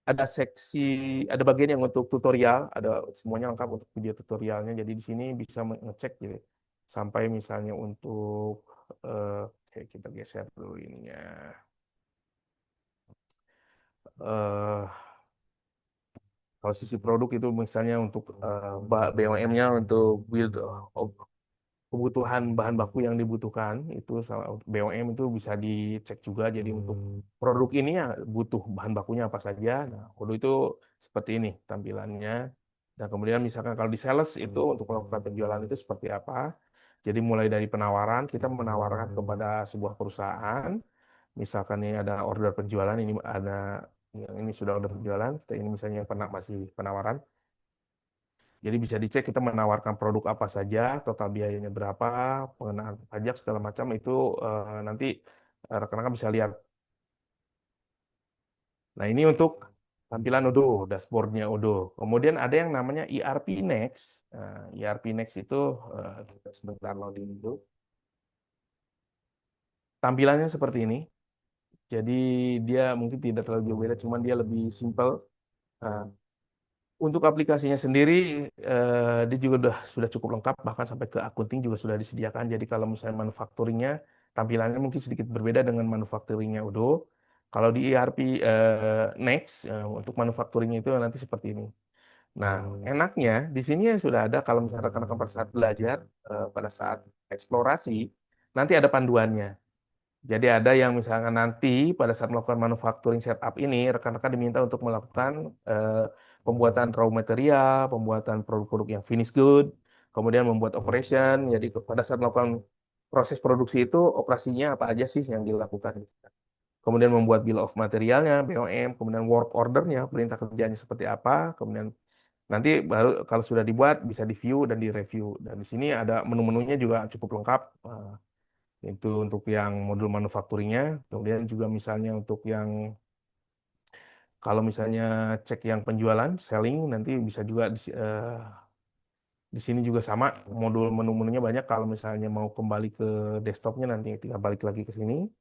Ada seksi, ada bagian yang untuk tutorial, ada semuanya lengkap untuk video tutorialnya. Jadi di sini bisa ngecek gitu. Sampai misalnya untuk kayak kita geser dulu ininya. eh Kalau sisi produk itu misalnya untuk BOM-nya untuk build kebutuhan bahan baku yang dibutuhkan itu untuk BOM itu bisa dicek juga. Jadi untuk produk ini ya butuh bahan bakunya apa saja. Nah, kalau itu seperti ini tampilannya. Dan kemudian misalkan kalau di sales itu untuk melakukan penjualan itu seperti apa. Jadi mulai dari penawaran, kita menawarkan kepada sebuah perusahaan. Misalkan ini ada order penjualan, ini ada yang ini sudah order penjualan, ini misalnya yang pernah masih penawaran. Jadi bisa dicek kita menawarkan produk apa saja, total biayanya berapa, pengenaan pajak segala macam itu nanti rekan-rekan bisa lihat. Nah ini untuk tampilan Odoo, dashboardnya Odoo. Kemudian ada yang namanya ERP Next. Nah, ERP Next itu kita sebentar loading dulu. Tampilannya seperti ini. Jadi dia mungkin tidak terlalu jauh beda, cuman dia lebih simple. Nah, untuk aplikasinya sendiri, dia juga sudah cukup lengkap, bahkan sampai ke akunting juga sudah disediakan. Jadi kalau misalnya manufacturingnya, tampilannya mungkin sedikit berbeda dengan manufacturingnya Odoo. Kalau di ERP Next untuk manufacturing itu nanti seperti ini. Nah, enaknya di sini ya sudah ada kalau misalnya rekan-rekan pada saat belajar, pada saat eksplorasi, nanti ada panduannya. Jadi ada yang misalnya nanti pada saat melakukan manufacturing setup ini, rekan-rekan diminta untuk melakukan eh, pembuatan raw material, pembuatan produk-produk yang finished good, kemudian membuat operation. Jadi pada saat melakukan proses produksi itu, operasinya apa aja sih yang dilakukan. Kemudian membuat bill of materialnya, BOM, kemudian work ordernya, perintah kerjanya seperti apa, kemudian nanti baru kalau sudah dibuat bisa di-view dan di-review. Dan di sini ada menu-menunya juga cukup lengkap. Itu untuk yang modul manufacturingnya. Kemudian juga misalnya untuk yang kalau misalnya cek yang penjualan, selling, nanti bisa juga di sini juga sama. Modul menu-menunya banyak. Kalau misalnya mau kembali ke desktopnya nanti tinggal balik lagi ke sini.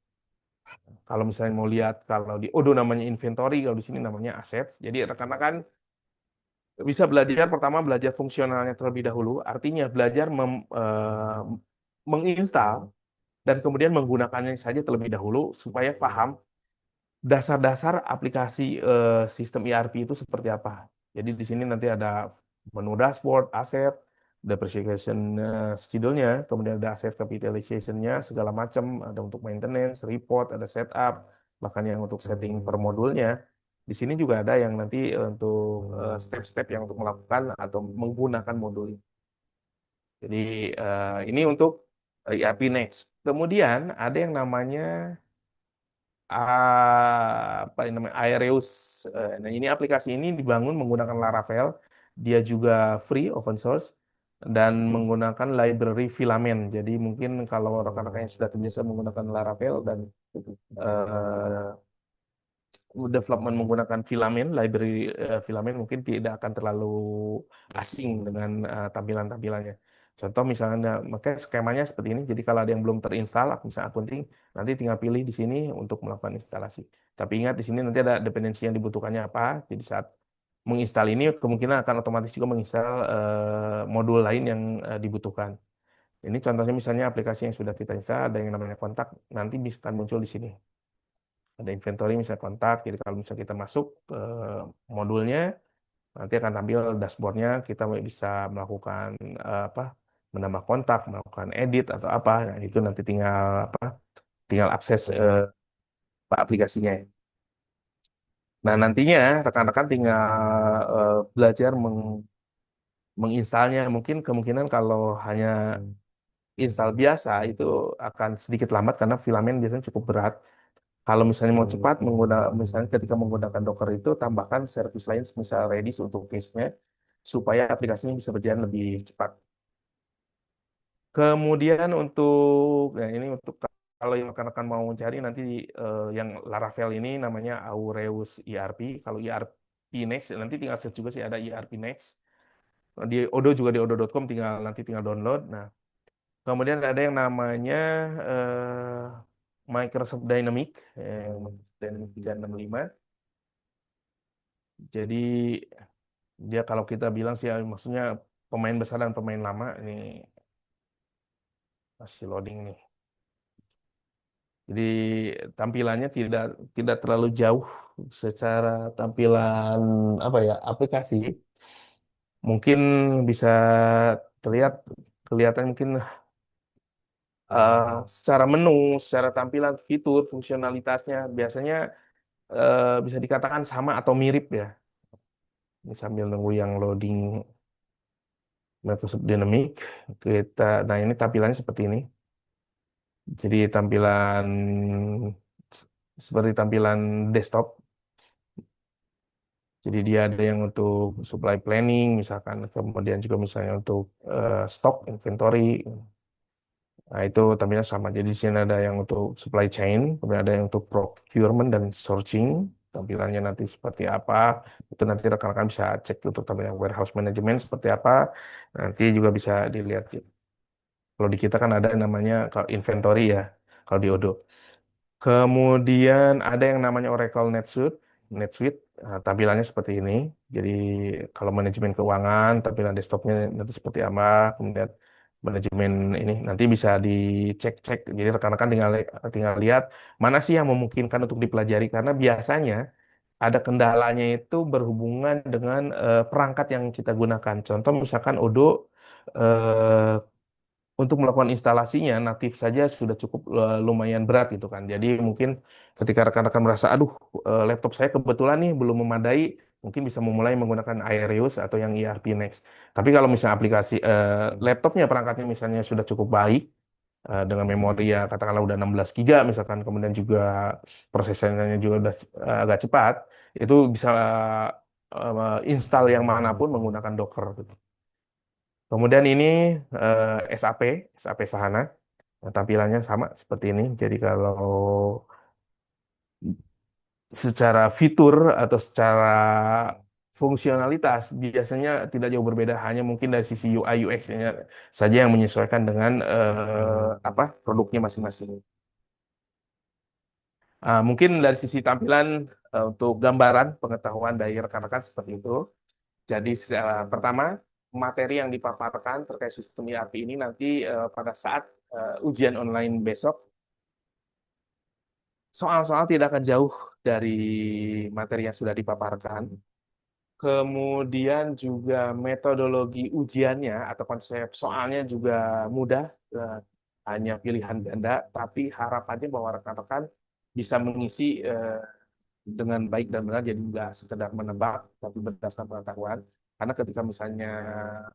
Kalau misalnya mau lihat kalau di Odoo namanya inventory, kalau di sini namanya assets. Jadi rekan-rekan bisa belajar pertama belajar fungsionalnya terlebih dahulu, artinya belajar menginstal dan kemudian menggunakannya saja terlebih dahulu supaya paham dasar-dasar aplikasi sistem ERP itu seperti apa. Jadi di sini nanti ada menu dashboard, aset, depreciation schedule-nya, kemudian ada aset capitalization-nya, segala macam, ada untuk maintenance, report, ada setup, bahkan yang untuk setting per modulnya. Di sini juga ada yang nanti untuk step-step yang untuk melakukan atau menggunakan modul ini. Jadi ini untuk ERP Next. Kemudian ada yang namanya apa yang namanya Aereus. Nah, ini aplikasi ini dibangun menggunakan Laravel. Dia juga free open source dan menggunakan library Filament. Jadi mungkin kalau rekan-rekan yang sudah terbiasa menggunakan Laravel dan eh, development menggunakan filamen, library filamen mungkin tidak akan terlalu asing dengan tampilan-tampilannya. Contoh misalnya, makanya skemanya seperti ini. Jadi kalau ada yang belum terinstal, misalnya akunting, nanti tinggal pilih di sini untuk melakukan instalasi. Tapi ingat di sini nanti ada dependensi yang dibutuhkannya apa. Jadi saat menginstal ini kemungkinan akan otomatis juga menginstal modul lain yang dibutuhkan. Ini contohnya misalnya aplikasi yang sudah kita install, ada yang namanya kontak, nanti bisa akan muncul di sini. Ada inventory misalnya kontak, jadi kalau misalnya kita masuk ke modulnya, nanti akan tampil dashboardnya, kita bisa melakukan apa, menambah kontak, melakukan edit atau apa, nah itu nanti tinggal apa, tinggal akses aplikasinya. Nah nantinya rekan-rekan tinggal belajar menginstalnya, mungkin kemungkinan kalau hanya install biasa itu akan sedikit lambat karena filamen biasanya cukup berat. Kalau misalnya mau cepat, misalnya ketika menggunakan Docker itu tambahkan service lain misal Redis untuk case-nya supaya aplikasinya bisa berjalan lebih cepat. Kemudian untuk ya ini untuk kalau yang rekan-rekan mau cari nanti yang Laravel ini namanya Aureus ERP. Kalau ERP Next nanti tinggal search juga sih ada ERP Next. Di Odo juga di odo.com tinggal download. Nah, kemudian ada yang namanya Microsoft Dynamic Dynamic 365. Jadi dia kalau kita bilang sih maksudnya pemain besar dan pemain lama ini masih loading nih. Jadi tampilannya tidak tidak terlalu jauh secara tampilan apa ya aplikasi. Mungkin bisa terlihat kelihatan mungkin eh, secara menu, secara tampilan, fitur, fungsionalitasnya biasanya bisa dikatakan sama atau mirip ya. Ini sambil nunggu yang loading Microsoft Dynamic, nah ini tampilannya seperti ini. Jadi tampilan seperti tampilan desktop. Jadi dia ada yang untuk supply planning, misalkan, kemudian juga misalnya untuk stock, inventory. Nah itu tampilannya sama. Jadi di sini ada yang untuk supply chain, kemudian ada yang untuk procurement dan sourcing. Tampilannya nanti seperti apa, itu nanti rekan-rekan bisa cek untuk tampilan warehouse management seperti apa. Nanti juga bisa dilihat. Kalau di kita kan ada yang namanya kalau inventory ya, kalau di Odoo. Kemudian ada yang namanya Oracle NetSuite. NetSuite tampilannya seperti ini. Jadi kalau manajemen keuangan, tampilan desktopnya nanti seperti apa. Kemudian manajemen ini nanti bisa dicek-cek. Jadi rekan-rekan tinggal tinggal lihat mana sih yang memungkinkan untuk dipelajari karena biasanya ada kendalanya itu berhubungan dengan perangkat yang kita gunakan. Contoh misalkan Odoo eh, untuk melakukan instalasinya natif saja sudah cukup lumayan berat gitu kan. Jadi mungkin ketika rekan-rekan merasa, aduh laptop saya kebetulan nih belum memadai, mungkin bisa memulai menggunakan Aereus atau yang ERP Next. Tapi kalau misalnya aplikasi laptopnya perangkatnya misalnya sudah cukup baik dengan memori ya katakanlah udah 16 giga misalkan, kemudian juga prosesornya juga udah agak cepat, itu bisa install yang manapun menggunakan Docker gitu. Kemudian ini SAP Sahana. Nah, tampilannya sama seperti ini. Jadi kalau secara fitur atau secara fungsionalitas biasanya tidak jauh berbeda, hanya mungkin dari sisi UI UX-nya saja yang menyesuaikan dengan apa produknya masing-masing. Mungkin dari sisi tampilan untuk gambaran pengetahuan dari rekan-rekan seperti itu. Jadi pertama materi yang dipaparkan terkait sistem ERP ini nanti pada saat ujian online besok soal-soal tidak akan jauh dari materi yang sudah dipaparkan. Kemudian juga metodologi ujiannya atau konsep soalnya juga mudah, hanya pilihan ganda, tapi harapannya bahwa rekan-rekan bisa mengisi dengan baik dan benar, jadi nggak sekedar menebak, tapi berdasarkan pengetahuan. Karena ketika misalnya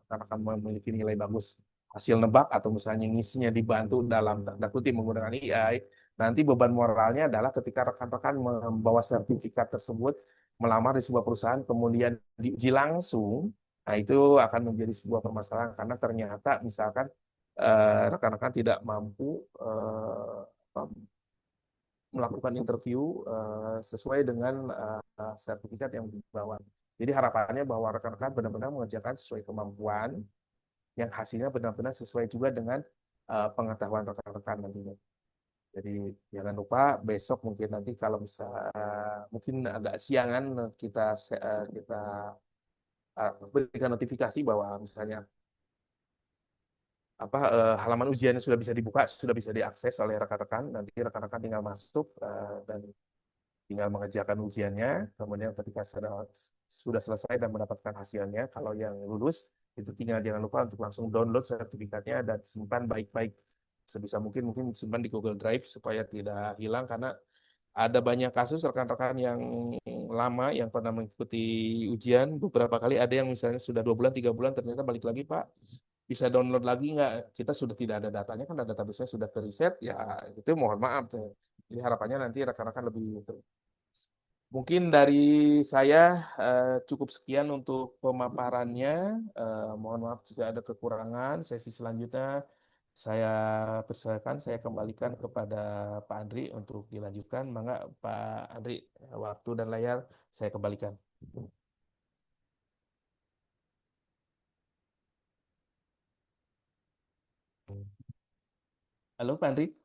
rekan-rekan memiliki nilai bagus hasil nebak atau misalnya ngisinya dibantu dalam tanda kutip menggunakan AI, nanti beban moralnya adalah ketika rekan-rekan membawa sertifikat tersebut melamar di sebuah perusahaan kemudian diuji langsung, nah itu akan menjadi sebuah permasalahan karena ternyata misalkan rekan-rekan tidak mampu melakukan interview sesuai dengan sertifikat yang dibawa. Jadi harapannya bahwa rekan-rekan benar-benar mengerjakan sesuai kemampuan, yang hasilnya benar-benar sesuai juga dengan pengetahuan rekan-rekan nantinya. Jadi jangan lupa besok mungkin nanti kalau bisa mungkin agak siangan kita berikan notifikasi bahwa misalnya apa halaman ujiannya sudah bisa dibuka, sudah bisa diakses oleh rekan-rekan. Nanti rekan-rekan tinggal masuk dan tinggal mengerjakan ujiannya, kemudian ketika sudah selesai dan mendapatkan hasilnya, kalau yang lulus, itu tinggal jangan lupa untuk langsung download sertifikatnya dan simpan baik-baik. Sebisa mungkin simpan di Google Drive supaya tidak hilang, karena ada banyak kasus rekan-rekan yang lama yang pernah mengikuti ujian, beberapa kali ada yang misalnya sudah 2 bulan, 3 bulan, ternyata balik lagi, Pak, bisa download lagi nggak? Kita sudah tidak ada datanya, kan ada database-nya sudah ke reset, ya itu mohon maaf. Jadi harapannya nanti rekan-rekan lebih. Mungkin dari saya cukup sekian untuk pemaparannya. Mohon maaf jika ada kekurangan. Sesi selanjutnya saya persilakan, saya kembalikan kepada Pak Andri untuk dilanjutkan. Mangga Pak Andri, waktu dan layar saya kembalikan. Halo Pak Andri.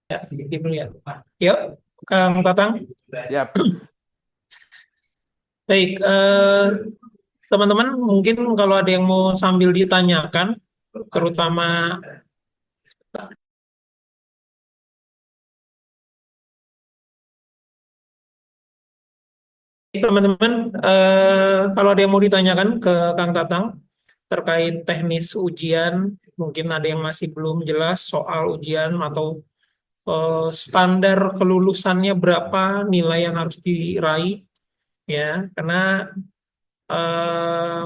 Ya, sedikit dulu ya. Yuk, Kang Tatang. Siap. Baik, teman-teman mungkin kalau ada yang mau sambil ditanyakan, terutama teman-teman, kalau ada yang mau ditanyakan ke Kang Tatang terkait teknis ujian, mungkin ada yang masih belum jelas soal ujian atau standar kelulusannya berapa, nilai yang harus diraih, ya, karena eh,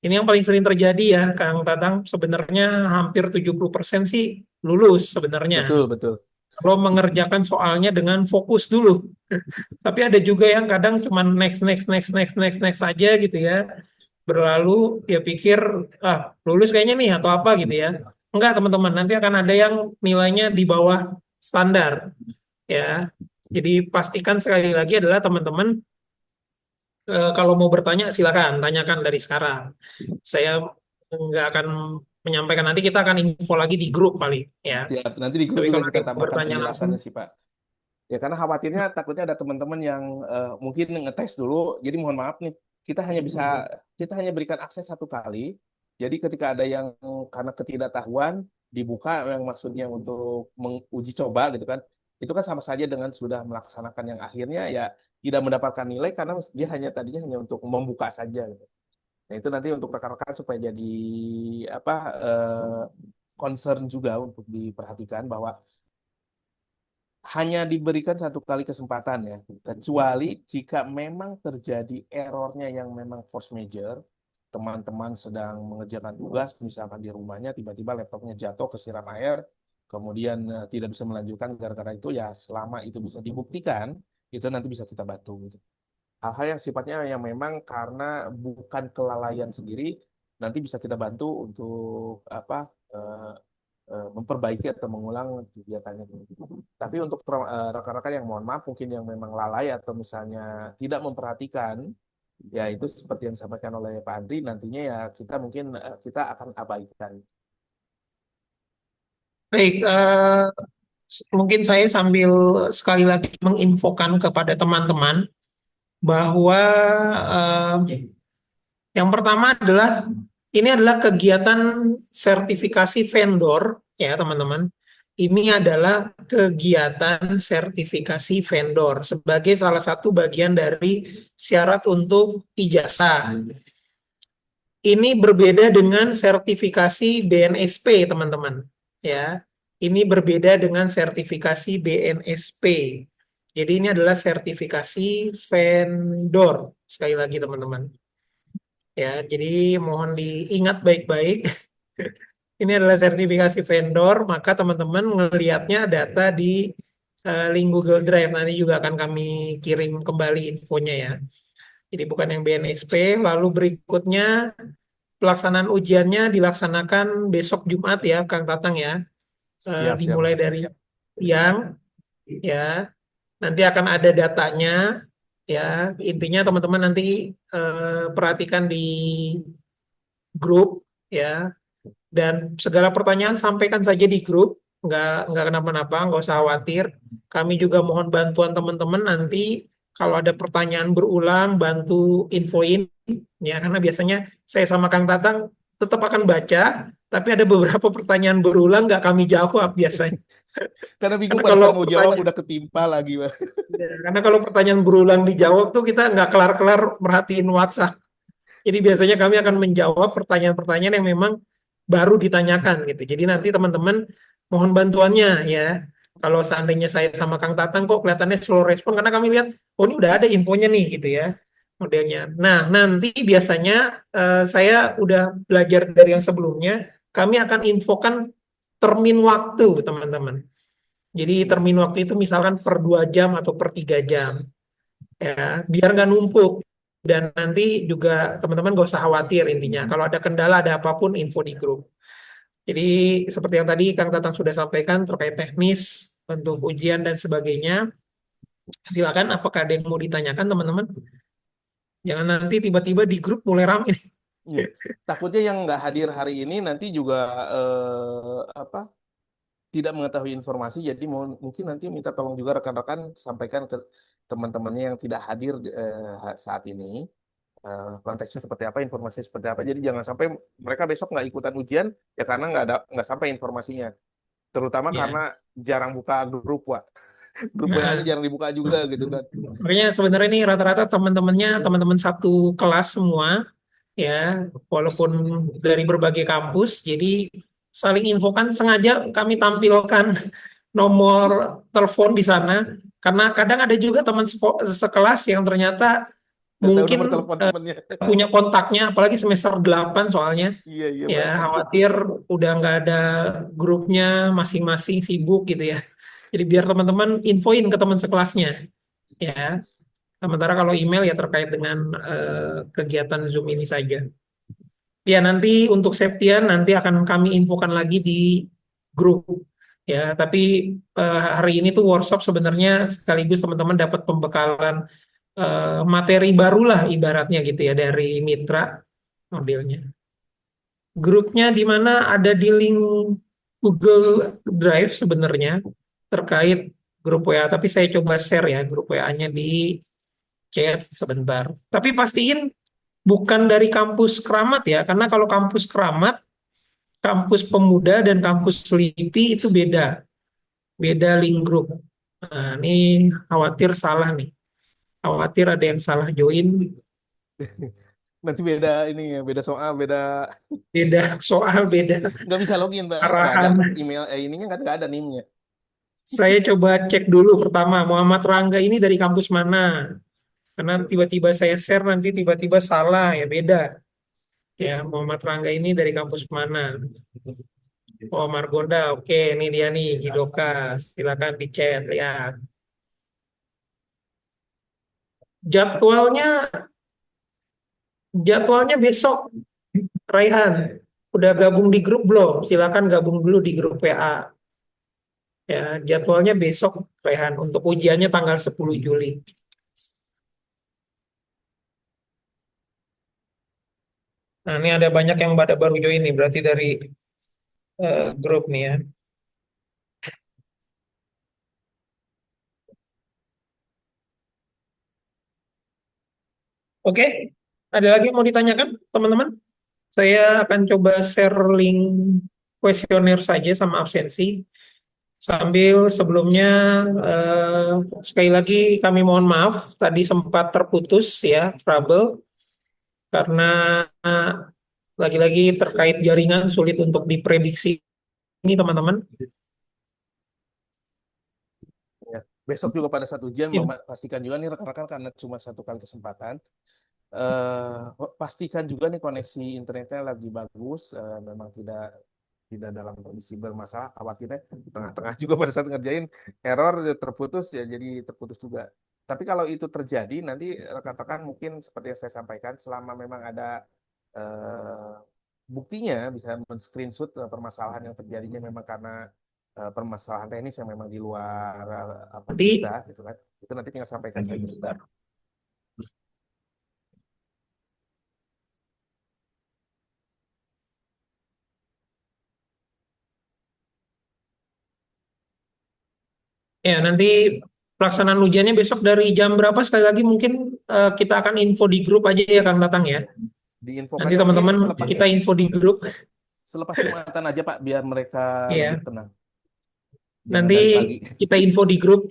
ini yang paling sering terjadi ya, Kang Tatang. Sebenarnya hampir 70% sih lulus sebenarnya. Betul, betul. Kalau mengerjakan soalnya dengan fokus dulu. Tapi ada juga yang kadang cuma next, next, next, next, next, next aja gitu ya. Berlalu, dia pikir, ah, lulus kayaknya nih atau apa gitu ya. Enggak, teman-teman. Nanti akan ada yang nilainya di bawah standar. Ya, jadi pastikan sekali lagi adalah teman-teman kalau mau bertanya silakan tanyakan dari sekarang. Saya nggak akan menyampaikan, nanti kita akan info lagi di grup paling ya. Siap. Nanti di grup Tapi juga kalau ada kita yang mau tambahkan bertanya langsung, penjelasannya sih Pak. Ya karena khawatirnya takutnya ada teman-teman yang mungkin ngetes dulu. Jadi mohon maaf nih, kita hanya bisa kita hanya berikan akses 1 kali. Jadi ketika ada yang karena ketidaktahuan dibuka yang maksudnya untuk menguji coba gitu kan, itu kan sama saja dengan sudah melaksanakan yang akhirnya ya tidak mendapatkan nilai karena dia hanya tadinya hanya untuk membuka saja gitu. Nah, itu nanti untuk rekan-rekan supaya jadi apa concern juga untuk diperhatikan bahwa hanya diberikan satu kali kesempatan ya, kecuali jika memang terjadi errornya yang memang force major, teman-teman sedang mengerjakan tugas, misalkan di rumahnya tiba-tiba laptopnya jatuh kesiram air, kemudian tidak bisa melanjutkan gara-gara itu ya selama itu bisa dibuktikan, itu nanti bisa kita bantu gitu. Hal-hal yang sifatnya yang memang karena bukan kelalaian sendiri, nanti bisa kita bantu untuk apa eh, memperbaiki atau mengulang kegiatannya. Tapi untuk rekan-rekan yang mohon maaf mungkin yang memang lalai atau misalnya tidak memperhatikan, ya itu seperti yang disampaikan oleh Pak Andri, nantinya ya kita mungkin kita akan abaikan. Baik, mungkin saya sambil sekali lagi menginfokan kepada teman-teman bahwa yang pertama adalah ini adalah kegiatan sertifikasi vendor ya teman-teman. Ini adalah kegiatan sertifikasi vendor sebagai salah satu bagian dari syarat untuk ijazah. Ini berbeda dengan sertifikasi BNSP, teman-teman. Ya, ini berbeda dengan sertifikasi BNSP. Jadi ini adalah sertifikasi vendor. Sekali lagi, teman-teman. Ya, jadi mohon diingat baik-baik. Ini adalah sertifikasi vendor, maka teman-teman ngelihatnya data di link Google Drive. Nanti juga akan kami kirim kembali infonya ya. Jadi bukan yang BNSP. Lalu berikutnya pelaksanaan ujiannya dilaksanakan besok Jumat ya, Kang Tatang ya. Siap, siap. Dimulai dari siang ya. Nanti akan ada datanya ya. Intinya teman-teman nanti perhatikan di grup ya. Dan segala pertanyaan sampaikan saja di grup, nggak kenapa-napa, nggak usah khawatir. Kami juga mohon bantuan teman-teman nanti kalau ada pertanyaan berulang, bantu infoin ya karena biasanya saya sama Kang Tatang tetap akan baca, tapi ada beberapa pertanyaan berulang nggak kami jawab biasanya. Karena bingung Karena pada kalau saat mau jawab pertanyaan udah ketimpa lagi, Pak. ya, karena kalau pertanyaan berulang dijawab tuh kita nggak kelar-kelar merhatiin WhatsApp. Jadi biasanya kami akan menjawab pertanyaan-pertanyaan yang memang baru ditanyakan gitu. Jadi nanti teman-teman mohon bantuannya ya. Kalau seandainya saya sama Kang Tatang kok kelihatannya slow respon karena kami lihat oh ini udah ada infonya nih gitu ya modelnya. Nah, nanti biasanya saya udah belajar dari yang sebelumnya, kami akan infokan termin waktu teman-teman. Jadi Iya. termin waktu itu misalkan per 2 jam atau per 3 jam ya biar nggak numpuk dan nanti juga teman-teman gak usah khawatir intinya kalau ada kendala ada apapun info di grup jadi seperti yang tadi Kang Tatang sudah sampaikan terkait teknis untuk ujian dan sebagainya silakan apakah ada yang mau ditanyakan teman-teman jangan nanti tiba-tiba di grup mulai ramai. Iya. Takutnya yang nggak hadir hari ini nanti juga apa tidak mengetahui informasi, jadi mungkin nanti minta tolong juga rekan-rekan sampaikan ke teman-temannya yang tidak hadir saat ini konteksnya seperti apa, informasinya seperti apa. Jadi jangan sampai mereka besok nggak ikutan ujian ya karena nggak sampai informasinya. Terutama Ya. karena jarang buka grup, Wak. Grup WA-nya Nah, jarang dibuka juga gitu kan. makanya sebenarnya ini rata-rata teman-temannya teman-teman satu kelas semua ya, walaupun dari berbagai kampus, jadi saling infokan sengaja kami tampilkan nomor telepon di sana, karena kadang ada juga teman sekelas yang ternyata Nggak tahu mungkin nomor telepon temennya. punya kontaknya, apalagi semester 8 soalnya, Iya, iya, ya Pak. khawatir udah nggak ada grupnya, masing-masing sibuk gitu ya. Jadi biar teman-teman infoin ke teman sekelasnya, ya. Sementara kalau email ya terkait dengan kegiatan Zoom ini saja. Ya, nanti untuk Septian nanti akan kami infokan lagi di grup. Ya, tapi hari ini tuh workshop sebenarnya sekaligus teman-teman dapat pembekalan materi barulah ibaratnya gitu ya dari mitra modelnya. Grupnya di mana ada di link Google Drive sebenarnya terkait grup WA, tapi saya coba share ya grup WA-nya di chat sebentar. Tapi pastiin bukan dari kampus Keramat ya, karena kalau kampus Keramat, kampus Pemuda dan kampus Selipi itu beda, beda link group. Nah, ini khawatir salah nih, khawatir ada yang salah join, Nanti beda ini ya, beda soal, beda beda soal, beda nggak bisa login, Mbak. Nggak ada arahan. email, ininya nggak ada NIM-nya. Saya coba cek dulu pertama, Muhammad Rangga ini dari kampus mana? Karena tiba-tiba saya share nanti tiba-tiba salah ya beda. Ya, Muhammad Rangga ini dari kampus mana? Oh, Margonda. Oke, ini dia nih, Gidoka. Silakan di chat, lihat. Jadwalnya, jadwalnya besok, Raihan. Udah gabung di grup belum? Silakan gabung dulu di grup WA. Ya, jadwalnya besok, Raihan. Untuk ujiannya tanggal 10 Juli. Nah, ini ada banyak yang pada baru join nih, berarti dari grup nih ya. Oke, ada lagi yang mau ditanyakan, teman-teman? Saya akan coba share link kuesioner saja sama absensi. Sambil sebelumnya eh, sekali lagi kami mohon maaf tadi sempat terputus ya trouble karena lagi-lagi terkait jaringan sulit untuk diprediksi ini teman-teman. Ya. Besok juga pada saat ujian, Ya, pastikan juga nih rekan-rekan karena cuma satu kali kesempatan. Pastikan juga nih koneksi internetnya lagi bagus, memang tidak tidak dalam kondisi bermasalah. Khawatirnya tengah-tengah juga pada saat ngerjain error terputus ya jadi terputus juga. Tapi kalau itu terjadi nanti rekan-rekan mungkin seperti yang saya sampaikan selama memang ada eh, buktinya bisa men-screenshot permasalahan yang terjadinya memang karena permasalahan teknis yang memang di luar apa kita nanti gitu kan. Itu nanti tinggal sampaikan saja. ya nanti pelaksanaan ujiannya besok dari jam berapa sekali lagi mungkin kita akan info di grup aja ya Kang Tatang ya. Nanti Diinfokannya mungkin teman-teman selepas kita info di grup selepas Jumatan aja Pak biar mereka lebih ya. tenang. Jangan Nanti dari pagi. kita info di grup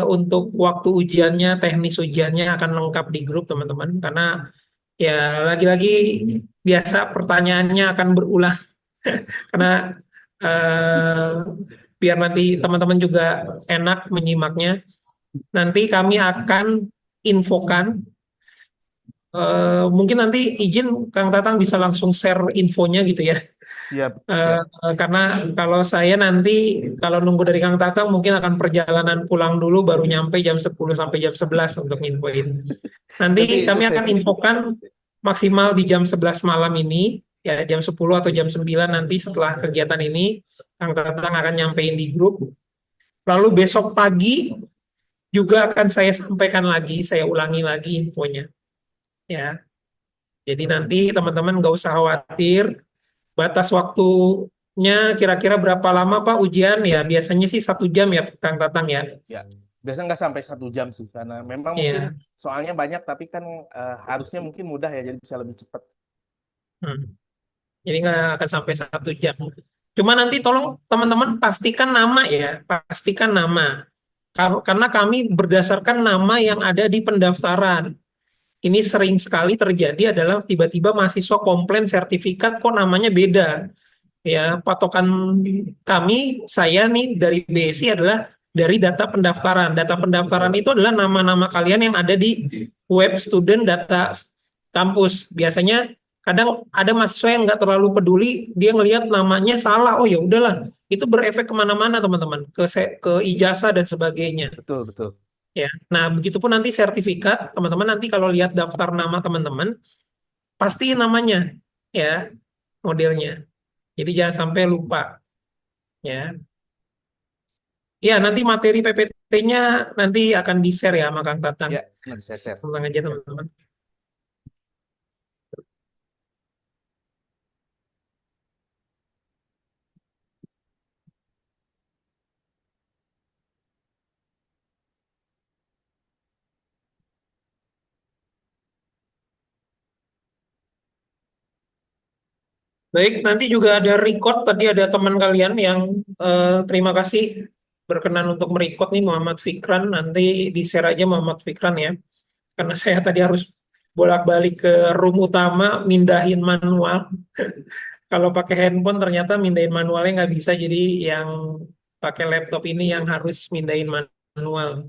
untuk waktu ujiannya, teknis ujiannya akan lengkap di grup teman-teman. Karena ya lagi-lagi biasa pertanyaannya akan berulang. Karena eh, biar nanti teman-teman juga enak menyimaknya. Nanti kami akan infokan. Mungkin nanti izin Kang Tatang bisa langsung share infonya gitu ya. Siap, Eh, siap. karena kalau saya nanti kalau nunggu dari Kang Tatang mungkin akan perjalanan pulang dulu baru nyampe jam 10 sampai jam 11 untuk nginfoin. Nanti Nanti kami akan sesi infokan maksimal di jam 11 malam ini ya jam 10 atau jam 9 nanti setelah kegiatan ini Kang Tatang akan nyampein di grup. Lalu besok pagi juga akan saya sampaikan lagi, saya ulangi lagi infonya ya. Jadi nanti teman-teman nggak usah khawatir. Batas waktunya kira-kira berapa lama Pak ujian? Ya biasanya sih 1 jam ya Kang Tatang ya. ya. Biasanya nggak sampai 1 jam sih karena memang mungkin Iya. soalnya banyak tapi kan harusnya mungkin mudah ya jadi bisa lebih cepat. Hmm. Jadi nggak akan sampai 1 jam. Cuma nanti tolong teman-teman pastikan nama ya, pastikan nama. Karena kami berdasarkan nama yang ada di pendaftaran. Ini sering sekali terjadi adalah tiba-tiba mahasiswa komplain sertifikat kok namanya beda. Ya, patokan kami, saya nih dari BSI adalah dari data pendaftaran. Data pendaftaran itu adalah nama-nama kalian yang ada di web student data kampus. Biasanya kadang ada mahasiswa yang nggak terlalu peduli, dia ngelihat namanya salah. Oh ya udahlah, itu berefek kemana-mana teman-teman, ke ijazah dan sebagainya. Betul, betul. Ya, nah begitupun nanti sertifikat, teman-teman nanti kalau lihat daftar nama teman-teman, pasti namanya, ya modelnya. Jadi jangan sampai lupa. Ya, ya nanti materi PPT-nya nanti akan di-share ya sama Kang Tatang. Ya, nanti saya share. Tenang aja teman-teman. Baik, nanti juga ada record. Tadi ada teman kalian yang terima kasih berkenan untuk merecord nih Muhammad Fikran. Nanti di-share aja Muhammad Fikran ya. Karena saya tadi harus bolak-balik ke room utama, mindahin manual. Kalau pakai handphone ternyata mindahin manualnya nggak bisa. Jadi yang pakai laptop ini yang harus mindahin manual.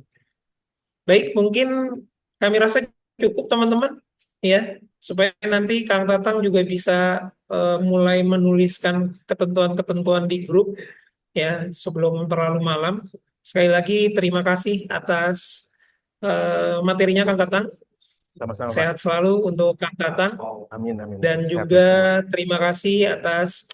Baik, mungkin kami rasa cukup teman-teman ya, supaya nanti Kang Tatang juga bisa mulai menuliskan ketentuan-ketentuan di grup ya sebelum terlalu malam. Sekali lagi terima kasih atas materinya Kang Tatang. Sama-sama, Pak. Sehat selalu untuk Kang Tatang Amin, amin. dan Sehat juga semua. terima kasih atas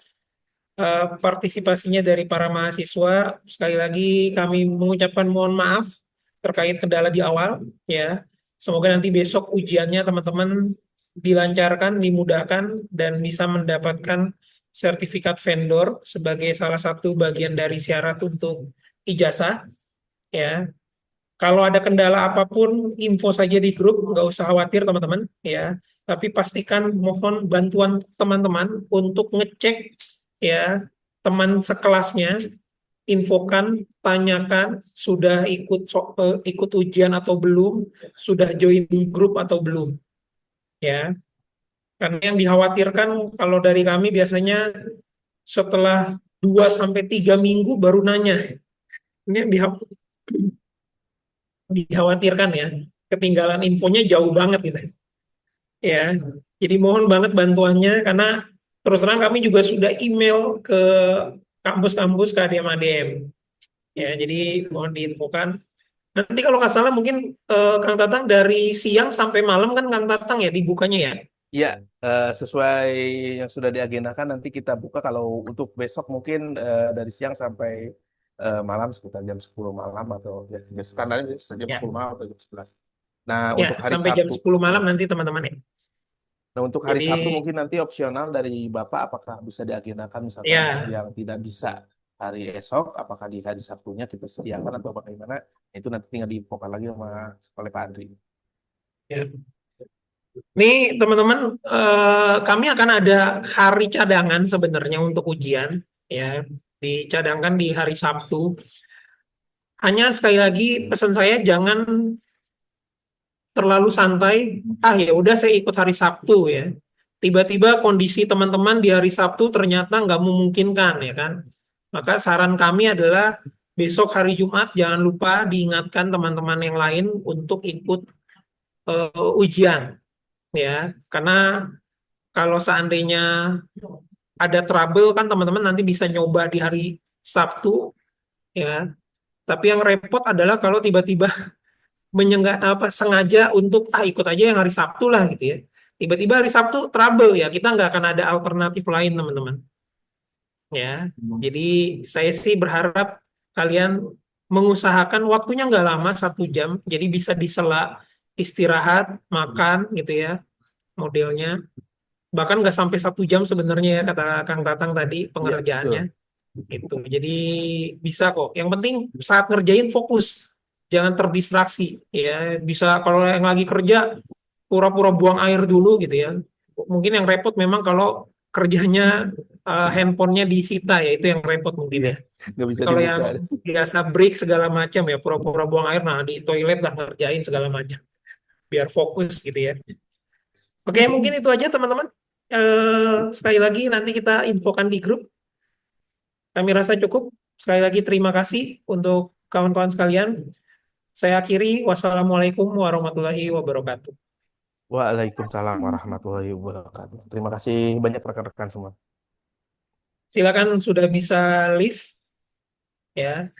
partisipasinya dari para mahasiswa. Sekali lagi kami mengucapkan mohon maaf terkait kendala di awal ya. Semoga nanti besok ujiannya teman-teman dilancarkan, dimudahkan dan bisa mendapatkan sertifikat vendor sebagai salah satu bagian dari syarat untuk ijazah ya. Kalau ada kendala apapun, info saja di grup, nggak usah khawatir teman-teman ya. Tapi pastikan mohon bantuan teman-teman untuk ngecek ya teman sekelasnya, infokan, tanyakan sudah ikut ujian atau belum, sudah join grup atau belum ya. Karena yang dikhawatirkan kalau dari kami biasanya setelah 2 sampai 3 minggu baru nanya. Ini yang dikhawatirkan ya. Ketinggalan infonya jauh banget gitu. Ya, jadi mohon banget bantuannya karena terus terang kami juga sudah email ke kampus-kampus ke ADM-ADM. Ya, jadi mohon diinfokan. Nanti kalau nggak salah mungkin Kang Tatang dari siang sampai malam kan Kang Tatang ya dibukanya ya. Iya, sesuai yang sudah diagendakan nanti kita buka kalau untuk besok mungkin dari siang sampai malam sekitar jam 10 malam atau ya standarnya jam Ya, 10 malam atau jam 11. Nah, ya untuk hari sampai jam Sabtu, 10 ya. malam nanti teman-teman ya. Nah, untuk hari Jadi Sabtu mungkin nanti opsional dari Bapak apakah bisa diagendakan misalkan ya, yang tidak bisa hari esok, apakah di hari Sabtunya kita sediakan atau bagaimana? Itu nanti tinggal diinfokan lagi sama oleh Pak Andri. ya. Nih teman-teman, kami akan ada hari cadangan sebenarnya untuk ujian ya. Dicadangkan di hari Sabtu. Hanya sekali lagi pesan saya jangan terlalu santai. Ah ya udah saya ikut hari Sabtu ya. Tiba-tiba kondisi teman-teman di hari Sabtu ternyata nggak memungkinkan ya kan. Maka saran kami adalah besok hari Jumat jangan lupa diingatkan teman-teman yang lain untuk ikut ujian ya. Karena kalau seandainya ada trouble kan teman-teman nanti bisa nyoba di hari Sabtu ya. Tapi yang repot adalah kalau tiba-tiba sengaja untuk ikut aja yang hari Sabtu lah gitu ya. Tiba-tiba hari Sabtu trouble ya, kita nggak akan ada alternatif lain teman-teman. Ya, jadi saya sih berharap kalian mengusahakan waktunya nggak lama 1 jam, jadi bisa disela istirahat, makan gitu ya modelnya. Bahkan nggak sampai 1 jam sebenarnya ya kata Kang Tatang tadi Iya, pengerjaannya betul. itu. Jadi bisa kok. Yang penting saat ngerjain fokus, jangan terdistraksi ya. Bisa kalau yang lagi kerja pura-pura buang air dulu gitu ya. Mungkin yang repot memang kalau kerjanya handphonenya disita ya itu yang repot mungkin Iya, ya. nggak bisa Kalau yang dibuka. biasa break segala macam ya pura-pura buang air nah di toilet lah ngerjain segala macam biar fokus gitu ya. Oke mungkin itu aja teman-teman. Sekali lagi nanti kita infokan di grup. Kami rasa cukup. Sekali lagi terima kasih untuk kawan-kawan sekalian. Saya akhiri. Wassalamualaikum warahmatullahi wabarakatuh. Waalaikumsalam warahmatullahi wabarakatuh. Terima kasih banyak rekan-rekan semua. Silakan sudah bisa live ya.